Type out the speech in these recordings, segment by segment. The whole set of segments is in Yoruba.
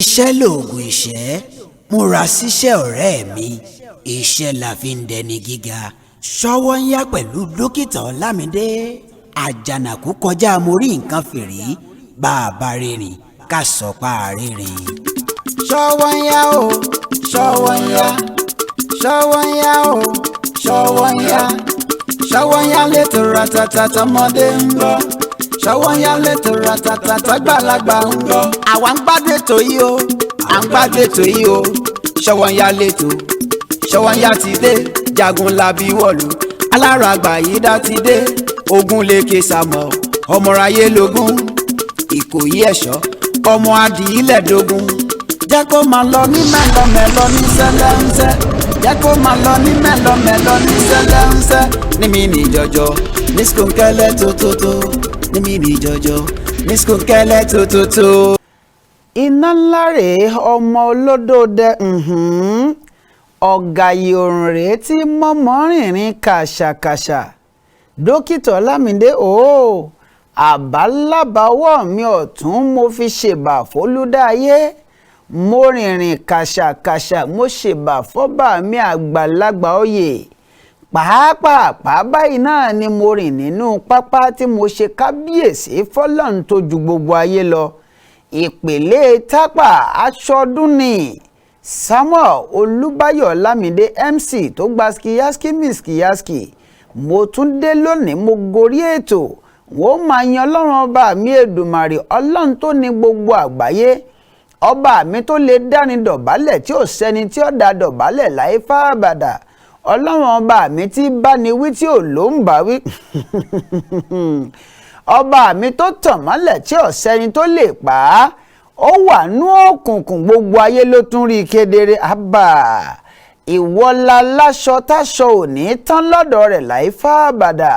Iṣẹ́ lòògùn ìṣẹ́, múra síṣẹ́ ọ̀rẹ́ mi, iṣẹ́ la fi ń dẹni gíga. Sowonya pẹ̀lú Dokita Olamide, àjànàkú kọjá mo rí nǹkan fìrí, bá a bá rìnrìn ká sọ pa rìnrìn. Sowonya o, Sowonya, Sowonya o, Sowonya, Sowonya létò ratata tọmọdé ń gbọ́, Sowonya létò ratata tàgbàlagbà ń gbọ́. Àwa ń gbádùn ètò yìí o, à ń gbádùn ètò yìí o. Sowonya létò, Sowonya ti dé, jagun labi wọ̀lú, alára àgbà yìí dá ti dé. Ogun lèkè sàmọ̀, ọmọráyé lógún, Ìkòyí ẹ̀ṣọ́, ọmọ adìyílẹ̀ dógún. Jẹ́ kó máa lọ ní mẹ́lọmẹ́lọ ní sẹ́lẹ̀ńsẹ́, jẹ́ kó máa lọ ní mẹ́lọmẹ́lọ ní sẹ́lẹ̀ńsẹ́. Ními ní jọjọ, ní skunkẹ́lẹ́ tótótó, ními ní jọjọ, ní skunkẹ́lẹ́ tótótó. Iná ńlá rèé ọmọ olódòdẹ, ọ̀gàyè òrùn rèé tí mọ́mọ́ rìnrìn kàṣàkàṣà. Dokita Olamide ooo, àbálábáwọ̀ mi ọ̀tún mo fi ṣèbà fólúdáyé, mo rìnrìn kàṣàkàṣà mo ṣèbà fọ́bà mi àgbàlagbà oyè. Pàápàá báyìí náà ni mo rìn nínú pápá tí mo ṣe kábíyèsí fọ́lọ́run tó ju gbogbo ayé lọ. Ìpèlè tápà aṣọdún ni Samuel Olúbáyọ̀ Olamide MC tó gba skiyaski miskiyaski. Mo tún dé lónìí, mo gorí ètò, wọ́n máa yan ọlọ́run ọba mi Èdùmàrè, ọlọ́run tó ní gbogbo àgbáyé, ọba mi tó lè dáni dọ̀bálẹ̀ tí ò sẹ́ni tí ó dá dọ̀bálẹ̀ láì fábàdà, ọlọ́run ọba mi tí bá ni wí tí ò ló ń bá wí, ọba mi tó tàn mọ́lẹ̀ tí ò sẹ́ni tó lè pa á, ó wà nú òkùnkùn gbogbo ayé ló tún rí kedere. Àbà ìwọ́lá láṣọ táṣọ òní tán lọ́dọ̀ rẹ̀ láì fábàdà.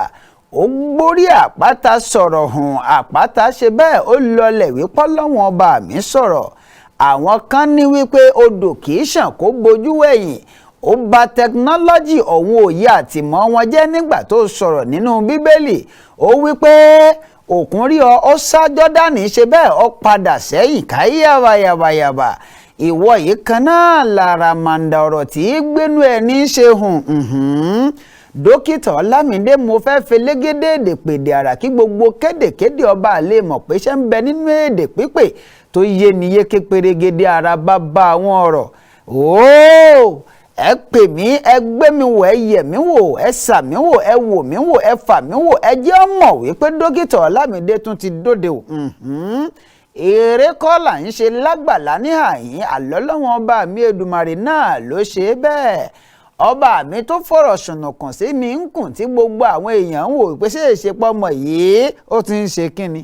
Ó gbórí àpáta sọ̀rọ̀ hùn, àpáta ṣe bẹ́ẹ̀ ó lọlẹ̀ wípé Ọlọ́run ọba mi sọ̀rọ̀. Àwọn kan ní wípé odò kìí ṣàn kó bojú wẹ̀yìn, ó bà tẹkinọ́lọ́jì ọ̀hún òye àtìmọ́ wọn jẹ́ nígbà tó sọ̀rọ̀ nínú Bíbélì. Ó wípé òkun rí ọ, ó sá Jọ́dánì ṣe bẹ́ẹ̀ ó padà sẹ́yìn káyàbàyàbàyàbà. Ìwọ yìí kan náà lára màǹdà ọ̀rọ̀ tí gbénú ẹ̀ ní í ṣe hùn. Dokita Olamide mo fẹ́ fi légédé èdè pèdè àrà kí gbogbo kédèkédè ọba àlè mọ̀ pé ṣé ń bẹ nínú èdè pípè tó yé ni yéké pérégedé ara bá bá àwọn ọ̀rọ̀. Óò ẹ pè mí, ẹ gbé mi wò, ẹ yẹ̀ mí wò, ẹ sà mí wò, ẹ wò mí wò, ẹ fà mí wò, ẹ jẹ́ mọ̀ wípé Dokita Olamide tún ti dóde o. Èrè kọ́ là ń ṣe lágbàlá ní àyín, àlọ́lọ́wọ́n ọba mi Èdùmàrè náà ló ṣe bẹ́ẹ̀. Ọba mi tó fọ̀rọ̀ ṣùnùkùn sí mi ń kùn tí gbogbo àwọn èèyàn ń wò pé ṣé ìṣepọ̀ ọmọ yìí ó ti ń ṣe kínni.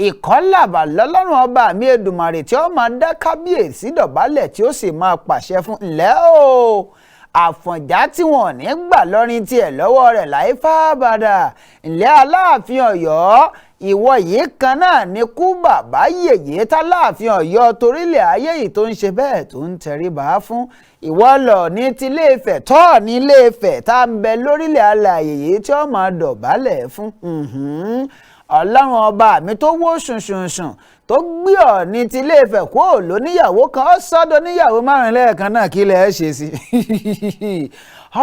Ìkọ́làbà lọ́lọ́run ọba mi Èdùmàrè tí ó máa dá kábíyèsí dọ̀bálẹ̀ tí ó sì máa pàṣẹ fún ńlẹ́ o. Àfọ̀njá tí wọn ò ní gbà lọ́rin tiẹ̀ lọ́wọ́ rẹ̀ láì fábàdà. Ńlẹ́ Aláàfin Ọ̀yọ́, ìwọ yìí kan náà ni kú bàbá yèyé táláàfin Ọ̀yọ́ torílẹ̀ ayé yìí tó ń ṣe bẹ́ẹ̀ tó ń tẹríba fún. Ìwọ lọ ní tilé Ifẹ̀ tọ́ ní Ilé Ifẹ̀ tá ń bẹ lórílẹ̀ alààyè yìí tí ó máa dọ̀bálẹ̀ fún. Ọlọ́run ọba mi tó wó ṣùnṣùnṣùn tó gbé ọ ní tilé Ifẹ̀ kó lóníyàwó kan ó sọ́dọ̀ níyàwó márùn lẹ́ẹ̀kan náà kí lẹ̀ ṣe sí.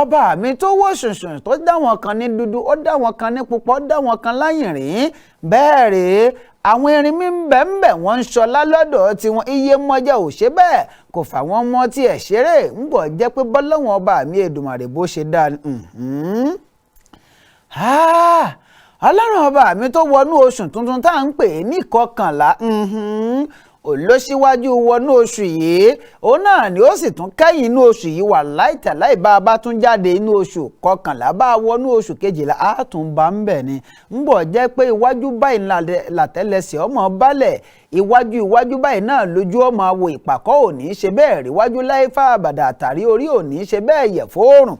Ọba mi tó wó ṣùnṣùn tó dá wọn kan ní dúdú, ó dá wọn kan ní pupa, ó dá wọn kan láyìnrín. Bẹ́ẹ̀ rèé àwọn erin mi ń bẹ̀ wọ́n ń ṣọlá lọ́dọ̀ tiwọn, iye mọ́jà ò ṣe bẹ́ẹ̀ kò fà wọ́n mọ́ tí ẹ̀ ṣeré ń bọ̀ jẹ́ pé bọ́lọ́wọ́n ọba mi Èdùmàrè bó ṣe dá. Ọlọ́run ọba mi tó wọnú oṣù tuntun tá à ń pè ní kọkànlá, olóṣíwájú wọnú oṣù yìí, òun náà ni ó sì tún kẹ́yìn inú oṣù yìí wà láìtàláì bá a bá tún jáde inú oṣù kọkànlá bá a wọnú oṣù kejìlá á tún bá ń bẹ̀ ni. ń bọ̀ jẹ́ pé iwájú báyìí làtẹ́lẹsẹ̀ ọmọ balẹ̀, iwájú báyìí náà lójú ọmọ àwò ìpàkọ́ ò ní ṣe bẹ́ẹ̀ rí wájú láì fábàdà àtàrí orí ò ní ṣe bẹ́ẹ̀ yẹ̀ fóòrùn.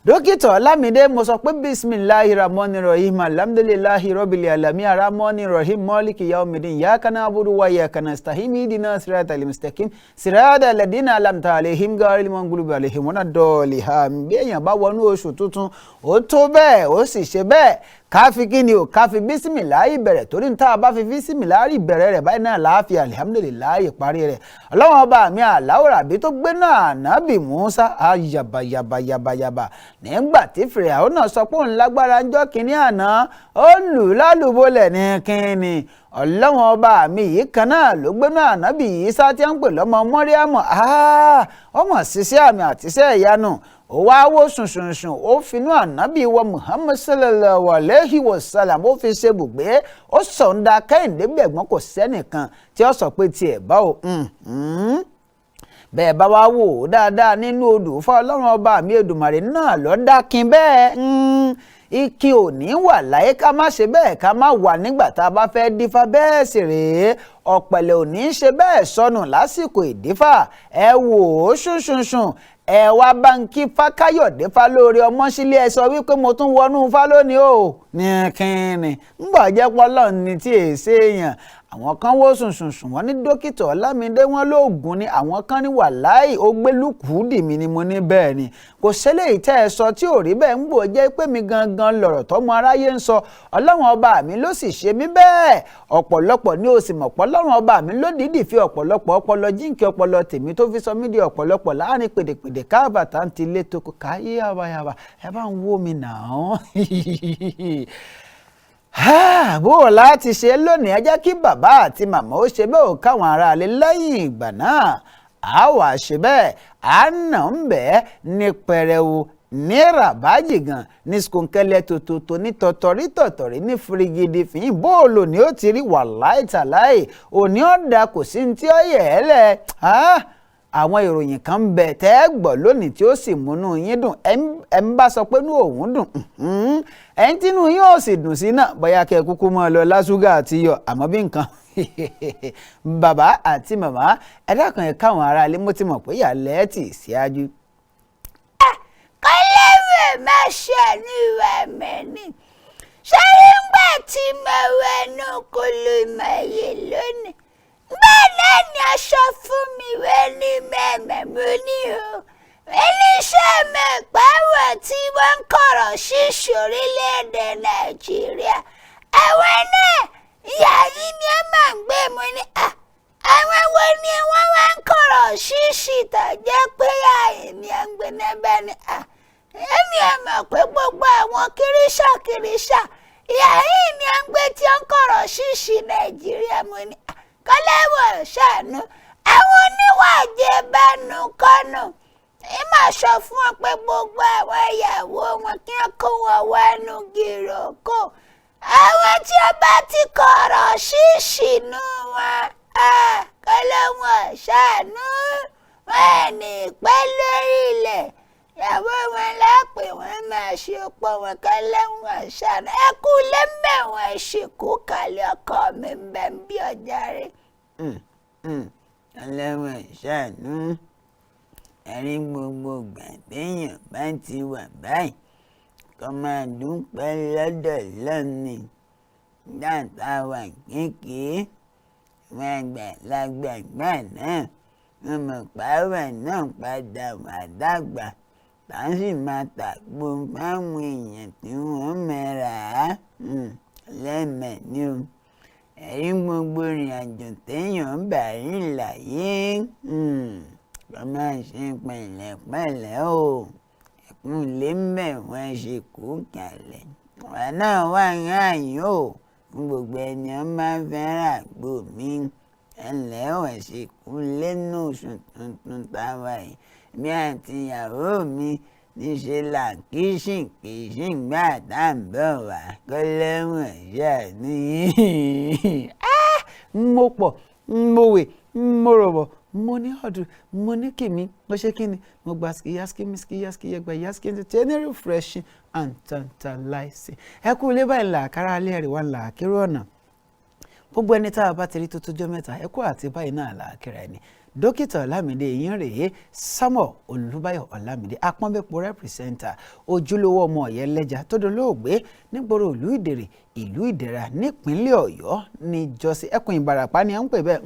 Dokita Olamide mo sọ pé bismillahirrahmanirrahim alhamdulillahi rabbil alamin arrahmanirrahim maliki yawmiddin iyyaka na'budu wa iyyaka nasta'in ihdina siratal mustaqim siratal ladina an'amta alaihim ghayril maghdubi alaihim waladdallin. Bí èèyàn bá wọnú oṣù tuntun ó tó bẹ́ẹ̀ ó sì ṣe bẹ́ẹ̀ ká fi kí ni o ká fi bísímìláì bẹ̀rẹ̀ torí tá a bá fi bísímìláì bẹ̀rẹ̀ rẹ̀ báyìí náà láàfin alihamudulilayi parí rẹ̀ ọlọ́wọ́n ọba mi àláwòrán tó gbé náà ànábì Mùsá ayabayabayaba nígbà tí Fìràwọ̀ náà sọ pé òun lágbára ńjọ́ kínní àná ó lù lálùbọ́lẹ̀ ní kínní ọlọ́wọ́n ọba mi yìí kan náà ló gbé náà ànábì Ìsá tí wọ́n ń pè lọ́mọ Mọ́ríámù ọmọ ṣiṣẹ́ àmì àtiṣẹ́ ìyanu ó wá wò sùnsùnsùn ó finú ànábì wa Muhammad sallallahu alayhi wa sallam ó fi ṣe bùgbé ó sọ̀ǹda Kẹ́hìndé gbẹ̀gbọ́n kò sẹ́nìkan tí ó sọ pé tiẹ̀ bá o bẹ́ẹ̀ bá wá wò ó dáadáa nínú odò fún ọlọ́run ọba mi Èdùmàrè náà ló dákin bẹ́ẹ̀ ike ò ní wà láyé ká má ṣe bẹ́ẹ̀ ká má wà nígbà tá a bá fẹ́ dífá bẹ́ẹ̀ sì rèé ọ̀pẹ̀lẹ̀ ò ní ṣe bẹ́ẹ̀ sọnù lásìkò ìdífá ẹ wò ó ṣùnṣùnṣùn ẹ wá báńkì Fákáyọ̀dé Fálóore Ọmọṣílé ẹ sọ wípé mo tún wọnú Fá lónìí o ní kínní ńgbà jẹ́ pọ́lọ́ ní tí èsè èèyàn àwọn kan wó sùnsùnsùn wọn ní Dókítà Ọlámidé wọn lóògùn ni àwọn kan ní wàláì ó gbé lùkùúdì mi ni mo ní bẹ́ẹ̀ ni kò ṣẹlẹ̀ ìtẹ́ ẹ sọ tí ò rí bẹ́ẹ̀ ń gbò jẹ́ pé mi gangan lọ̀rọ̀ tọ́mọ aráyé ń sọ ọlọ́run ọba mi ló sì ṣe mí bẹ́ẹ̀ ọ̀pọ̀lọpọ̀ ni o sì mọ̀ pé ọlọ́run ọba mi ló dìídì fi ọ̀pọ̀lọpọ̀ ọpọlọ jíǹkì ọpọlọ tèmi tó fi sọ mí di ọ̀pọ̀lọpọ̀ láàrin pèdèpèdè káàbàtà ń tilé tó kọ káyé yàbàyàbà ẹ bá ń wó mi nà án. bó o láti ṣe lónìí ẹ jẹ́ kí bàbá àti màmá ó ṣe bẹ́ẹ̀ ò káwọn aráalé lẹ́yìn ìgbà náà a wà ṣe bẹ́ẹ̀ a nà ń bẹ́ẹ̀ ní pẹrẹwu ní ràbájì gan ní skunkẹlẹ tòtòtò ní tọ̀tọ̀rí ní firigidi fìyín bóòlù ni ó ti rí wàláì tàláì òní ọ̀dà kò sí ní tí ó yẹ ẹ́ lẹ̀ àwọn ìròyìn kan ń bẹ tẹ́ ẹ gbọ́ lónìí tí ó sì múnú yín dùn ẹ ń bá sọ pé inú òun dùn ẹ̀yin tínú yín ò sì dùn sí náà bóyá kẹ́ ẹ kúkú mọ́ ọ lọ lásùgà àti iyọ̀ àmọ́ bí nǹkan bàbá àti màmá ẹ dákun ẹ káwọn aráalé mo ti mọ̀ pé ìyàlẹ́ ẹ̀ tì síájú. kọ́lẹ́wẹ̀ má ṣàánú ìwà mẹ́ni ṣáà ń gbà tí mo wẹnu kò lè máa yé lónìí bẹ́ẹ̀ náà ni aṣọ fún mi wẹ́ni mẹ́mẹ́ mo ní o iléeṣẹ́ mẹ́pàáwọ̀ tí wọ́n ń kọ̀rọ̀ ṣíṣe orílẹ̀-èdè Nàìjíríà àwọn náà ìyá yìí ni ẹ máa ń gbé mu ní àwọn wo ni wọ́n wá ń kọ̀rọ̀ ṣíṣe tàjẹ́ pé ààyè ni ẹ ń gbé níbẹ̀ ni èmi ẹ mọ̀ pé gbogbo àwọn kìrìṣà ìyá yìí ni ẹ ń gbé tí ó ń kọ̀rọ̀ ṣíṣe Nàìjíríà mu ní kọ́lẹ́wọ̀ ṣàánú àwọn oníwà àjẹbánu kọ́nù ẹ máa sọ fún wọn pé gbogbo àwọn ìyàwó wọn kí wọn kó wọn wánú gíròkó àwọn tí ó bá ti kọ̀rọ̀ ṣíṣìnú wọn kọ́lẹ́wọ̀ ṣàánú wọn ní pẹ́ lórí ilẹ̀ ìyàwó wọn lápè wọn máa ṣe pọ̀ wọn kọ́lẹ́wọ̀ ṣàánú ẹ kú lẹ́mẹ̀wọ̀n ìṣìkú kàlẹ́ ọkọ mi ń bẹ bí ọjà rẹ̀. kọ́lẹ́wọ̀ ṣàánú ẹ̀rí gbogbo ìgbà téèyàn bá ti wà báyìí kó máa dúpẹ́ lọ́dọ̀ lọ́nìí dáńtà wà kékeré wọn àgbàlagbà náà wọn mọ̀ pààrọ̀ náà padà wà dàgbà tá a sì máa tàgbo fáwọn èèyàn tí wọ́n mẹ́ra á lẹ́mẹ̀ẹ́ ni o ẹ̀rí gbogbo ìrìn àjò téèyàn ń bá rìn láyé kó máa ṣe pẹ̀lẹ́pẹ̀lẹ́ o ẹ̀kún lé mẹ́wọ́n ṣe kú kalẹ̀ wọn náà wà ráàyè o fún gbogbo ẹni wọn máa fẹ́ràn àgbo mi ẹlẹ́ ò ṣe kú lẹ́nu oṣù tuntun táwa yìí mi àti ìyàwó mi níṣẹ́ là kìsìn gbà tá à ń bọ̀ wá kó lẹ́wọ̀n ṣàánú yìí. mo pọ̀ mo wè mo rọ̀bọ̀ mo ní ọdún mo ní kìmí mo ṣe kí ni mo gba skiyaski gba yaski entertaining refreshing and tantalizing ẹ kú ilé báyìí là kára alẹ́ ẹ̀rì wà là kéré ọ̀nà gbogbo ẹni tá a bá ti rí tó tójọ́ mẹ́ta ẹ kú àti báyìí náà là kíra ẹni Dókítà Ọlámidé yín rèé Samuel Olúbáyọ̀ Ọlámidé apọ́nbẹ́pọ̀ rẹ́pìrìsẹ́ńtà ojúlówó ọmọ ọ̀yẹ́lẹ́jà tó dolóògbé nígboro ìlú Ìdèrè ìlú Ìdẹ̀ra nípínlẹ̀ Ọ̀yọ́ níjọ́sí ẹkùn Ìbàràpá ni à ń pè bẹ́ẹ̀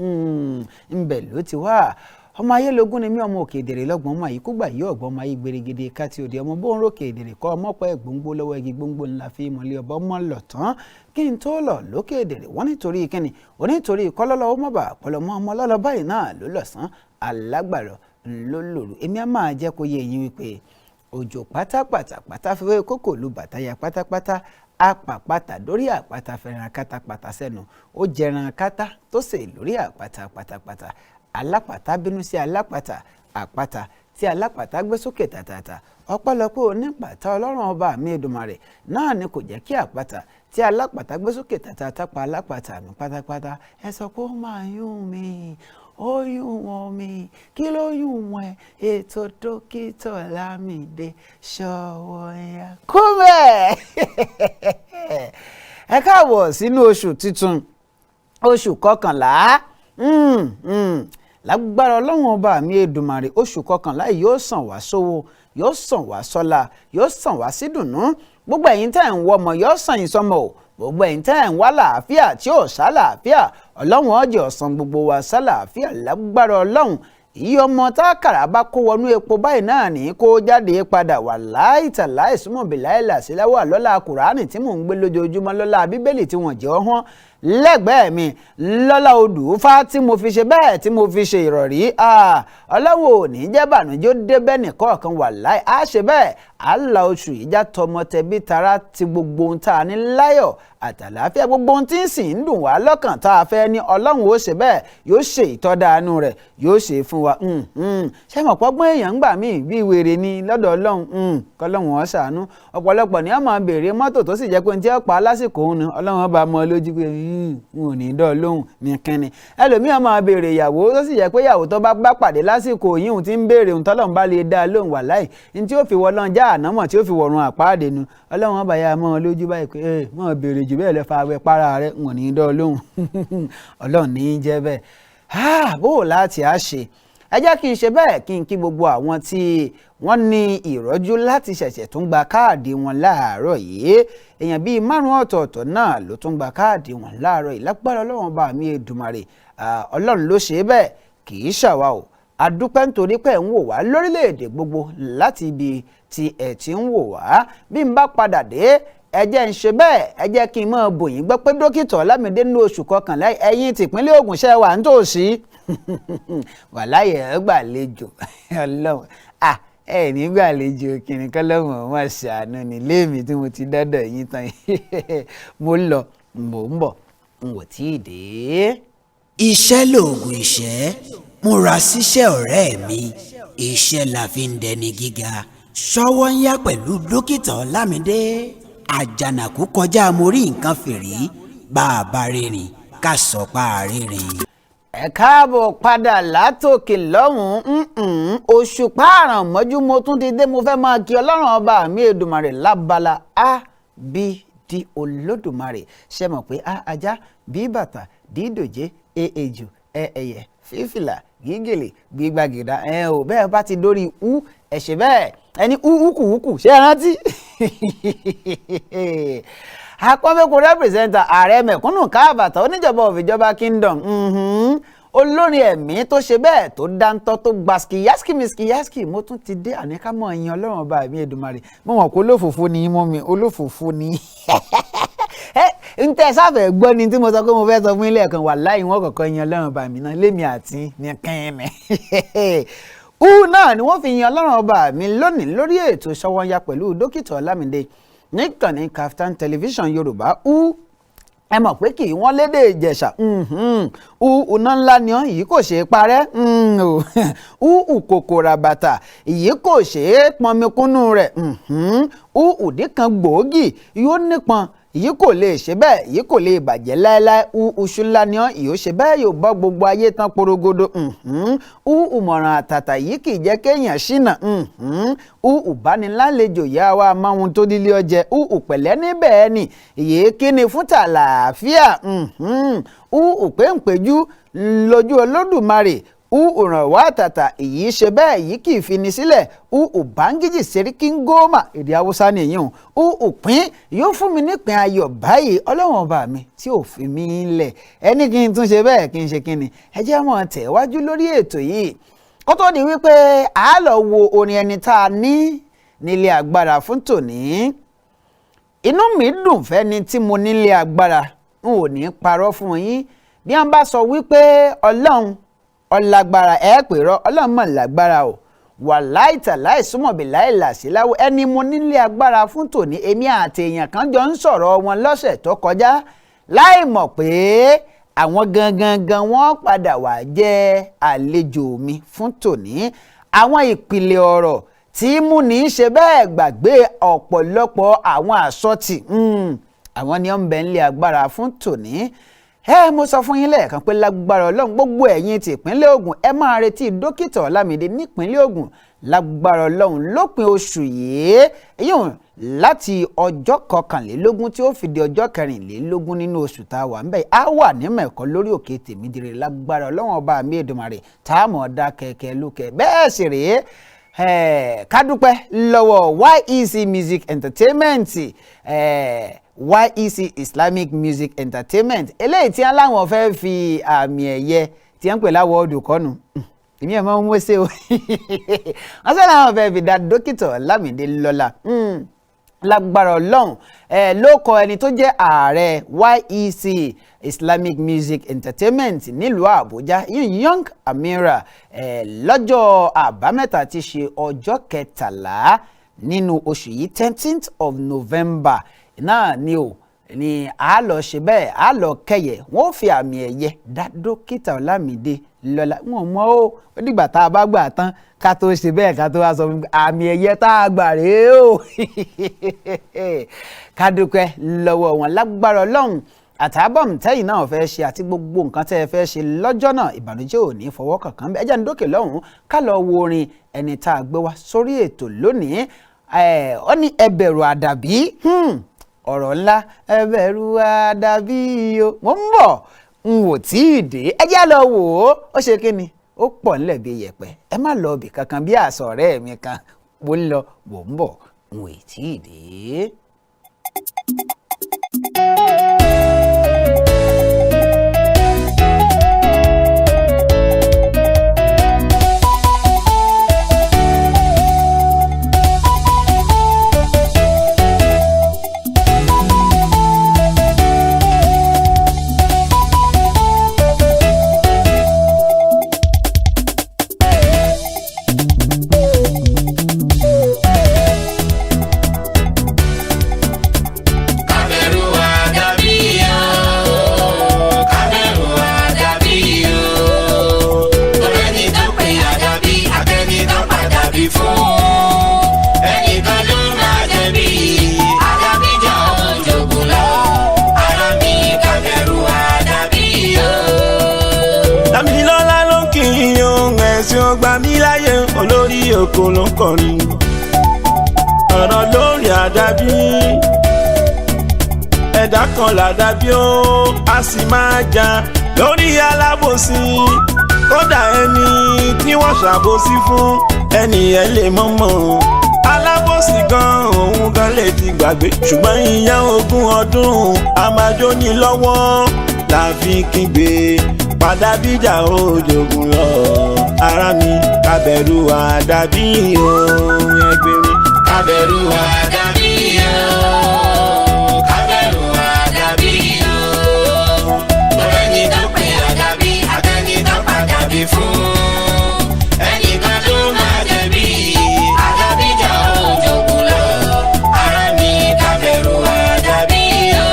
ńbẹ̀ ló ti wá ọmọ ayé lógún ni mí ọmọ òkè èdèrè lọ́gbọ̀n ọmọ àyíkúgbà yìí ọ̀gbọ́n ọmọ ayé gbèrègèdè káti òde ọmọ bóun rókè èdèrè kọ́ ọmọpẹ́ gbòǹgbò lọ́wọ́ igi gbòǹgbò ńlá fi mọ̀lẹ́ ọba ọmọ lọ tán kí n tó lọ lókè èdèrè wọ́n nítorí kíni onítorí kọ́lọ́lọ́ ó mọ̀ bà pọ̀lọ́mọ́ ọmọ lọ́lọ́ báyìí náà ló lọ̀sán alágbàrọ̀ ńlọ́lọ́rù èmi á máa jẹ́ kó yé yín wípé òjò pátápátá fẹ́fẹ́ kókò lu bàtáyà pátápátá apàpàtà lórí àpáta fẹ́ràn kátàpátá sẹ́nu ó jẹran kátá tó sè lórí àpáta pátápátá alápàtà bínú sí alápàtà àpáta tí alápàtà gbé sókè tàtàtà ọpẹ́lọpẹ́ onípàtà ọlọ́run ọba mi Èdùmàrè náà ni kò jẹ́ kí àpáta tí alápàtà gbé sókè tàtàtà pa alápàtà mi pátápátá ẹ sọ pé ó máa yún mi ó yún wọn mi kí ló yún wọn ètò Dókítà Olamide Sowonya kúmẹ̀ ẹ káàbọ̀ sínú oṣù tuntun oṣù kọkànlá lágbára ọlọ́run ọba mi Èdùmàrè oṣù kọkànlá yìí yóò sàn wá sówó yóò sàn wá sọ́lá yóò sàn wá sídùnnú gbogbo ẹ̀yin tẹ́ ń wọ ọmọ yóò sàn yín sọmọ o gbogbo ẹ̀yin tẹ́ ń wá làáfíà tí ò sálàáfíà ọlọ́run ọjọ́ ọ̀sán gbogbo wa sálàáfíà lágbára ọlọ́run iye ọmọ tákàrà bá kó wọnú epo báyìí náà ní kó jáde padà wà láìtàláì súnmọ́bì láìlàsíláwà lọ́la kùránì tí mò ń gbé lójoojúmọ́ lọ́la bíbélì tí wọ́n jẹ́ ọ̀hún lẹ́gbẹ̀ẹ́ mi lọ́la odù fá tí mo fi ṣe bẹ́ẹ̀ tí mo fi ṣe ìrọ̀rí ọlọ́wọ́ ò ní jẹ́ bànújẹ́ ó débẹ̀ nìkọ̀ọ̀kan wà láì á ṣe bẹ́ẹ̀ á la oṣù ìjà tọmọ tẹbí tara ti gbogbo ohun tá a ní láyọ̀ àtàlàáfíà gbogbo ohun tí ń sì ń dùn wá lọ́kàn tá a fẹ́ ní ọlọ́run ó ṣe bẹ́ẹ̀ yóò ṣe ìtọ́dáánú rẹ̀ yóò ṣe fún wa ṣé mọ̀ pọ́gbọ́n èèyàn ń gbà míì bí wèrè ni lọ́dọ̀ ọlọ́run kọ́lọ́run ó ṣàánú ọ̀pọ̀lọpọ̀ ni wọ́n máa béèrè mọ́tò tó sì jẹ́ pé ní tí ó pa lásìkò òun ni ọlọ́run ọba mọ́ lójú pé n ò ní dọ́ lóhùn ní kínni ẹlòmíràn máa béèrè ìyàwó tó sì jẹ́ pé ìyàwó tó bá pàdé lásìkò yìí tí ń béèrè ohun tọ́lọ́run bá lè dá lóhùn wà láì ní tí ó fi wọlọ́n já ànámọ̀ tí ó fi wọ̀run àpáàdé nu ọlọ́run ọba yà mọ́ lójú báyìí pé mọ́ béèrè jù bẹ́ẹ̀ lọ fa awẹ́ para rẹ̀ n ò ní dọ́ lóhùn ọlọ́run ní í jẹ́ bẹ́ẹ̀ bó o láti á ṣe ẹ jẹ́ kí n ṣe bẹ́ẹ̀ kí n kí gbogbo àwọn tí wọ́n ní ìrọ́jú láti ṣẹ̀ṣẹ̀ tún gba káàdì wọn láàárọ̀ yìí èèyàn bíi 5 ọ̀tọ̀ọ̀tọ̀ náà ló tún gba káàdì wọn láàárọ̀ yìí lágbára ọlọ́run bá mi Èdùmàrè ọlọ́run ló ṣe bẹ́ẹ̀ kì í ṣàwa o adúpẹ́ nítorí pé ń wò wá lórílẹ̀‐èdè gbogbo láti ibi tí ẹ̀ ti ń wò wá bí n bá padà dé ẹ jẹ́ ń ṣe bẹ́ẹ̀ ẹ jẹ́ kí n mọ̀ bòyìn gbọ́ pé Dókítà Olamide ní oṣù kọkànlá ẹ̀yin tìpínlẹ̀ Ògùn ṣe wà nítòsí wàláyé ẹ gbàlejò ọlọ́run ẹ ní gbàlejò kìnìún kọ́lọ́run ọmọ ṣàánú ní léèmí tí mo ti dọ́dọ̀ yín tán mo lọ mò ń bọ̀ n ò tí ì dé. iṣẹ́ lòògùn ìṣẹ́ múra síṣẹ́ ọ̀rẹ́ mi iṣẹ́ la fi ń dẹni gíga Sowonya pẹ̀lú Dókítà Olamide àjànàkú kọjá mo rí nǹkan fìrí bá a bá rìnrìn ká sọ pa àrìnrìn. ẹ káàbọ̀ padà látòkè lọ́hùn-ún òṣùpá àràn mọ́jú mo tún ti dé mo fẹ́ máa kí ọlọ́run ọba mi Èdùmàrè lábala ABD Olódùmarè ṣe mọ̀ pé ajá bí bàtà dídòjé ejò ẹyẹ fífìlà gígèlè gbígbàgìdá ò bẹ́ẹ̀ bá ti dórí ẹ ṣe bẹ́ẹ̀ ẹni ukùukù ṣe é rántí akọ́mẹ́kù rẹ́pìrìsẹ́ńtà ààrẹ mẹ̀kúnnù káàbàtà oníjọba òfìjọba kingdom olórin ẹ̀mí tó ṣe bẹ́ẹ̀ tó dáńtọ́ tó gba skiyaski mo tún ti dé àníkámọ̀ ẹ̀yìn ọlọ́run ọba mi Èdùmàrè mo mọ̀ pé olófòfó ni mọ́ mi olófòfó ni n tẹ sáfẹ̀ gbọ́ ni tí mo sọ pé mo fẹ́ sọ fún ilé ẹ̀kan wà láì wọ́n kọ̀ọ̀kan ẹ̀yìn ọlọ́run ọba mi náà lémi àti ní kẹ́ẹ̀mẹ́ náà ni wọ́n fi yan ọlọ́run ọba mi lónìí lórí ètò Sowonya pẹ̀lú Dókítà Olamide níkànnì Kaftan television Yorùbá ẹ mọ̀ pé kì í wọ́n lédè Ìjẹ̀ṣà iná ńlá ni ọ́ yìí kò ṣeé parẹ́ kòkòrò àbàtà yìí kò ṣeé pọnmi kúnnú rẹ̀ ìdí kan gbòógì yóò nípọn yìí kò lè ṣe bẹ́ẹ̀ yìí kò lè bàjẹ́ láéláé uṣu ńlá ni ọ́ yóò ṣe bẹ́ẹ̀ yóò bọ́ gbogbo ayé tán porogodo ìmọ̀ràn àtàtà yìí kì í jẹ́ kéèyàn ṣìnà ìbánilálejò yá wa máa ń tó dílé ọjẹ́ pẹ̀lẹ́ níbẹ̀ ni èyí kíni fún tàlàáfíà péǹpéjú lójú Olódùmarè ìrànwọ́ àtàtà èyí ṣe bẹ́ẹ̀ yìí kì í fini sílẹ̀ báńgíjì sẹ́ríkì ń gómà èdè haúsá nìyí òpin yóò fún mi nípìn ayọ̀ báyìí ọlọ́run ọba mi tí ò fi mí lẹ̀ ẹni kí n tún ṣe bẹ́ẹ̀ kí n ṣe kí ni ẹ jẹ́ mọ́ tẹ̀ wájú lórí ètò yìí kó tó di wípé a lọ wo orin ẹni tá a ní nílé agbára fún tòní. Inú mi dùn fẹ́ni tí mo nílé agbára n ò ní parọ́ fún yín bí wọ́n bá sọ wípé ọlọ́run ọlágbára pèrọ ọlọ́run mọ̀ lágbára o wàláì tàláì súnmọ̀bì láìlàsí láwọ ẹni mo nílé agbára fún tòní èmi àti èèyàn kan jọ ń sọ̀rọ̀ wọn lọ́sẹ̀ tó kọjá láì mọ̀ pé àwọn gangan wọ́n padà wá jẹ́ àlejò mi fún tòní. Àwọn ìpìlẹ̀ ọ̀rọ̀ tí mú ní í ṣe bẹ́ẹ̀ gbàgbé ọ̀pọ̀lọpọ̀ àwọn àsọtì àwọn ni ó ń bẹ nílé agbára fún tòní. Mo sọ fún yín lẹ́ẹ̀kan pé lágbára ọlọ́run gbogbo ẹ̀yin ti ìpínlẹ̀ Ògùn ẹ máa retí Dókítà Olamide nípínlẹ̀ Ògùn lágbára ọlọ́run lópin oṣù yìí èyí láti ọjọ́ 21 tí ó fi di ọjọ́ 24 nínú oṣù tá a wà ńbẹ̀ á wà ní mẹ̀kọ́ lórí òkè Tèmídire lágbára ọlọ́run ọba mi Èdùmàrè tá a mọ̀ ọ́dá kẹ̀kẹ́ lókè bẹ́ẹ̀ sì rèé ká dúpẹ́ lọ́wọ́ YEC Music Entertainment YEC Islamic Music Entertainment eléyìí tí wọ́n láwọn fẹ́ fi àmì ẹ̀yẹ tí wọ́n ń pè láwọ̀ ọdún kọ́nù èmi ẹ̀ máa ń wéṣẹ́ o wọ́n sọ láwọn fẹ́ fi dá Dókítà Olamide lọ́lá lágbára ọlọ́run ló kọ ẹni tó jẹ́ ààrẹ YEC Islamic Music Entertainment nílùú Àbújá Young Amira lọ́jọ́ àbámẹ́ta tí ṣe ọjọ́ 13 nínú oṣù yìí 13th of November náà ni o ni a lọ ṣe bẹ́ẹ̀ a lọ kẹyẹ wọ́n fi àmì ẹ̀yẹ dá Dókítà Olamide lọ́lá wọn mọ́ ó dìgbà tá a bá gbà tán ká tó ṣe bẹ́ẹ̀ ká tó wá sọ àmì ẹ̀yẹ tá a gbà rèé o ká dúpẹ́ lọ́wọ́ wọn lágbára ọlọ́run àtàbọ̀m tẹ́yìn náà fẹ́ ṣe àti gbogbo nǹkan tẹ́ ẹ fẹ́ ṣe lọ́jọ́ náà ìbànújẹ́ ò ní fọwọ́ kankan bẹ́ẹ̀ ẹjẹ́ ní dókè lọ́hùn-ún ká lọ wo orin ẹni tá a gbé wá sórí ètò lónìí ó ní Ẹbẹ̀rù Àdàbí ọ̀rọ̀ ńlá Ẹbẹ̀rù Àdàbí o mo ń bọ̀ n ò tí ì dé ẹjẹ́ lọ wò ó ṣe kí ni ó pọ̀ nílẹ̀ bí yẹ̀pẹ̀ ẹ má lọ ibì kankan bí àṣọ ọ̀rẹ́ mi kan mo ń lọ wò ń bọ̀ n ò tí ì dé. olórí oko ló ń kọrin ọ̀rọ̀ lórí àdàbí ẹ̀dá kan làdàbí ó a sì máa jà lórí alábòsí kódà ẹni tí wọ́n ṣàbòsí fún ẹni ẹ lè mọ̀mọ́ alábòsí gan òun gan lè ti gbàgbé ṣùgbọ́n ìyá ogún ọdún àmàjò ní lọ́wọ́ la fi kígbe padà bíjà òjògùn lọ ara mi kábẹ̀rù àdàbí o ẹgbẹ́ mi kábẹ̀rù àdàbí o kábẹ̀rù àdàbí o ọ̀rẹ́ni tó pè àdàbí àtẹni tó pàdàbí fún ẹnìkan tó máa jẹ̀bi àdàbí jà òjògùn lọ ara mi kábẹ̀rù àdàbí o.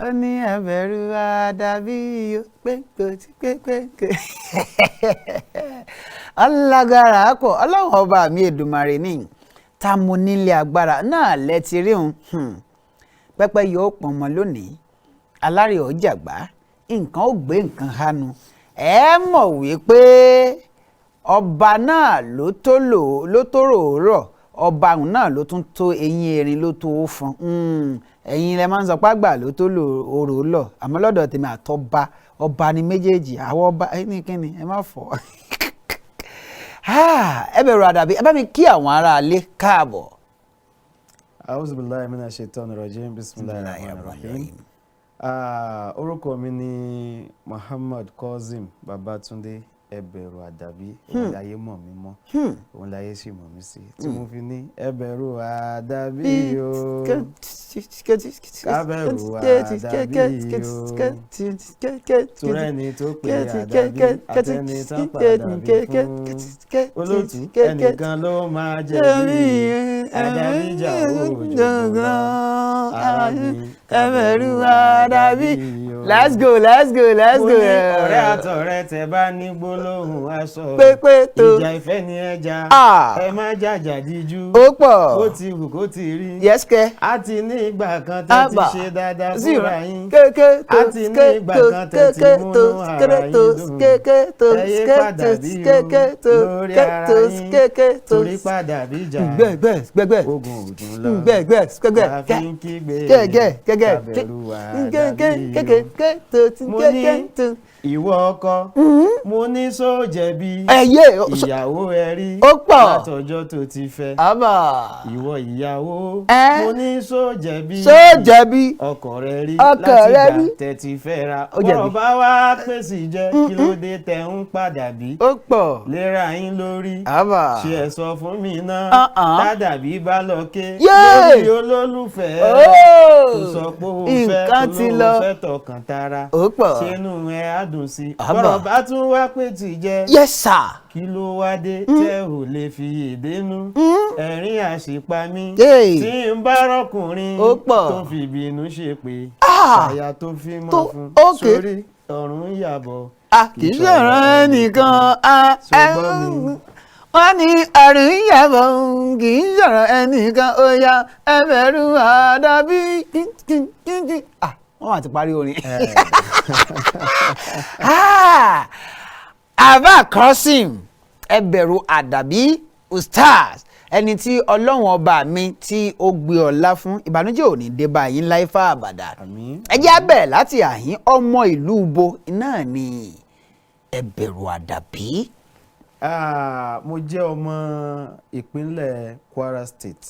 ó ní ẹbẹ̀rù àdàbí o pẹ́ńpẹ́ alágbára pọ̀ ọlọ́run ọba mi Èdùmàrè ní ta mo nílé agbára náà lẹ́tí rí òun pẹ́pẹ́ yóò pọ̀n mọ́ lónìí alárè ọjàgbá nǹkan ó gbé nǹkan hánu ẹ mọ̀ wípé ọba náà ló tó rò ọba òun náà ló tún tó eyín erin ló tó fọn ẹ̀yin lẹ máa ń sọ pé àgbà ló tó lò òrò lọ àmọ́ lọ́dọ̀ tèmi àtọba ọba ni méjèèjì àwọn ọba ẹni kíni ẹ má fọ. Ẹbẹ̀rù Àdàbí ẹ bá mi kí àwọn aráalé káàbọ̀. A'udhu billahi minash shaitani rajim bismillahir rahmanir rahim. Orúkọ mi ni Muhammad Kozim Babatunde Ẹbẹ̀rù Àdàbí òun láyé mọ̀ mí mọ́ òun láyé sì mọ̀ mí sí tí mo fi ní Ẹbẹ̀rù Àdàbí o kábẹ̀rù Àdàbí o torí ẹni tó pè Àdàbí àtẹni tán padà bí fún olótú ẹnìkan ló máa jẹ̀bi Àdàbí jà òjòjò lọ ara mi Ẹbẹ̀rù Àdàbí. Let's go. mo ní ọ̀rẹ́ àtọ̀rẹ́ tẹ bá ní gbólóhùn aṣọ ìjà ìfẹ́ ni ẹja ẹ má jàjà díjú ó pọ̀ ó ti wù kó ti rí yẹ́sìkẹ́ a ti ní ìgbà kan tẹ́ ti ṣe dáadáa fúnra yín a ti ní ìgbà kan tẹ́ ti múnú ara yín dùn ẹyẹ padà bí irú lórí ara yín torí padà bí ìjà ogun òdùn lọ àfi ń kígbe kábẹ̀rù Àdàbí mo ní ìwọ ọkọ mo ní sójẹ̀bi ìyàwó ẹ rí látọjọ́ tó ti fẹ́ ìwọ ìyàwó mo ní sójẹ̀bi ọkọ rẹ rí látìgbà tẹ́ ti fẹ́ra ọ̀rọ̀ bá wá pèsè jẹ́ kí ló dé tẹ́ ń padà bí léra yín lórí ṣe ẹ sọ fún mi náà tádàbí bá lọ ké lórí olólùfẹ́ tó sọ pé ó fẹ́ olóhùn fẹ́ tọkàn tara ṣẹ́nu ẹ á dùn sí ọ̀rọ̀ bá tún wá pé tì jẹ́ kí ló wá dé tẹ́ ò lè fi èdè nú ẹ̀rín àṣepamí tí ń bá rọ́kùnrin tó fi ìbínú ṣe pé àyà tó fi mọ́ fún sórí ọ̀run yàbọ̀ kì í ṣọ̀rọ̀ ẹnìkan wọ́n ní àrùn ìyàbọ̀ kì í ṣọ̀rọ̀ ẹnìkan ó yá Ẹbẹ̀rù Àdàbí wọ́n máa ti parí orin. Ava Crossing Ẹbẹ̀rù Àdàbí Ustaz ẹni tí ọlọ́run ọba mi tí ó gbé ọlá fún ìbànújẹ́ ò ní dé bá yín láì fà àbàdà. ẹ jẹ́ á bẹ̀rẹ̀ láti àhín ọmọ ìlú bo náà ni Ẹbẹ̀rù Àdàbí. Mo jẹ́ ọmọ ìpínlẹ̀ Kwara State.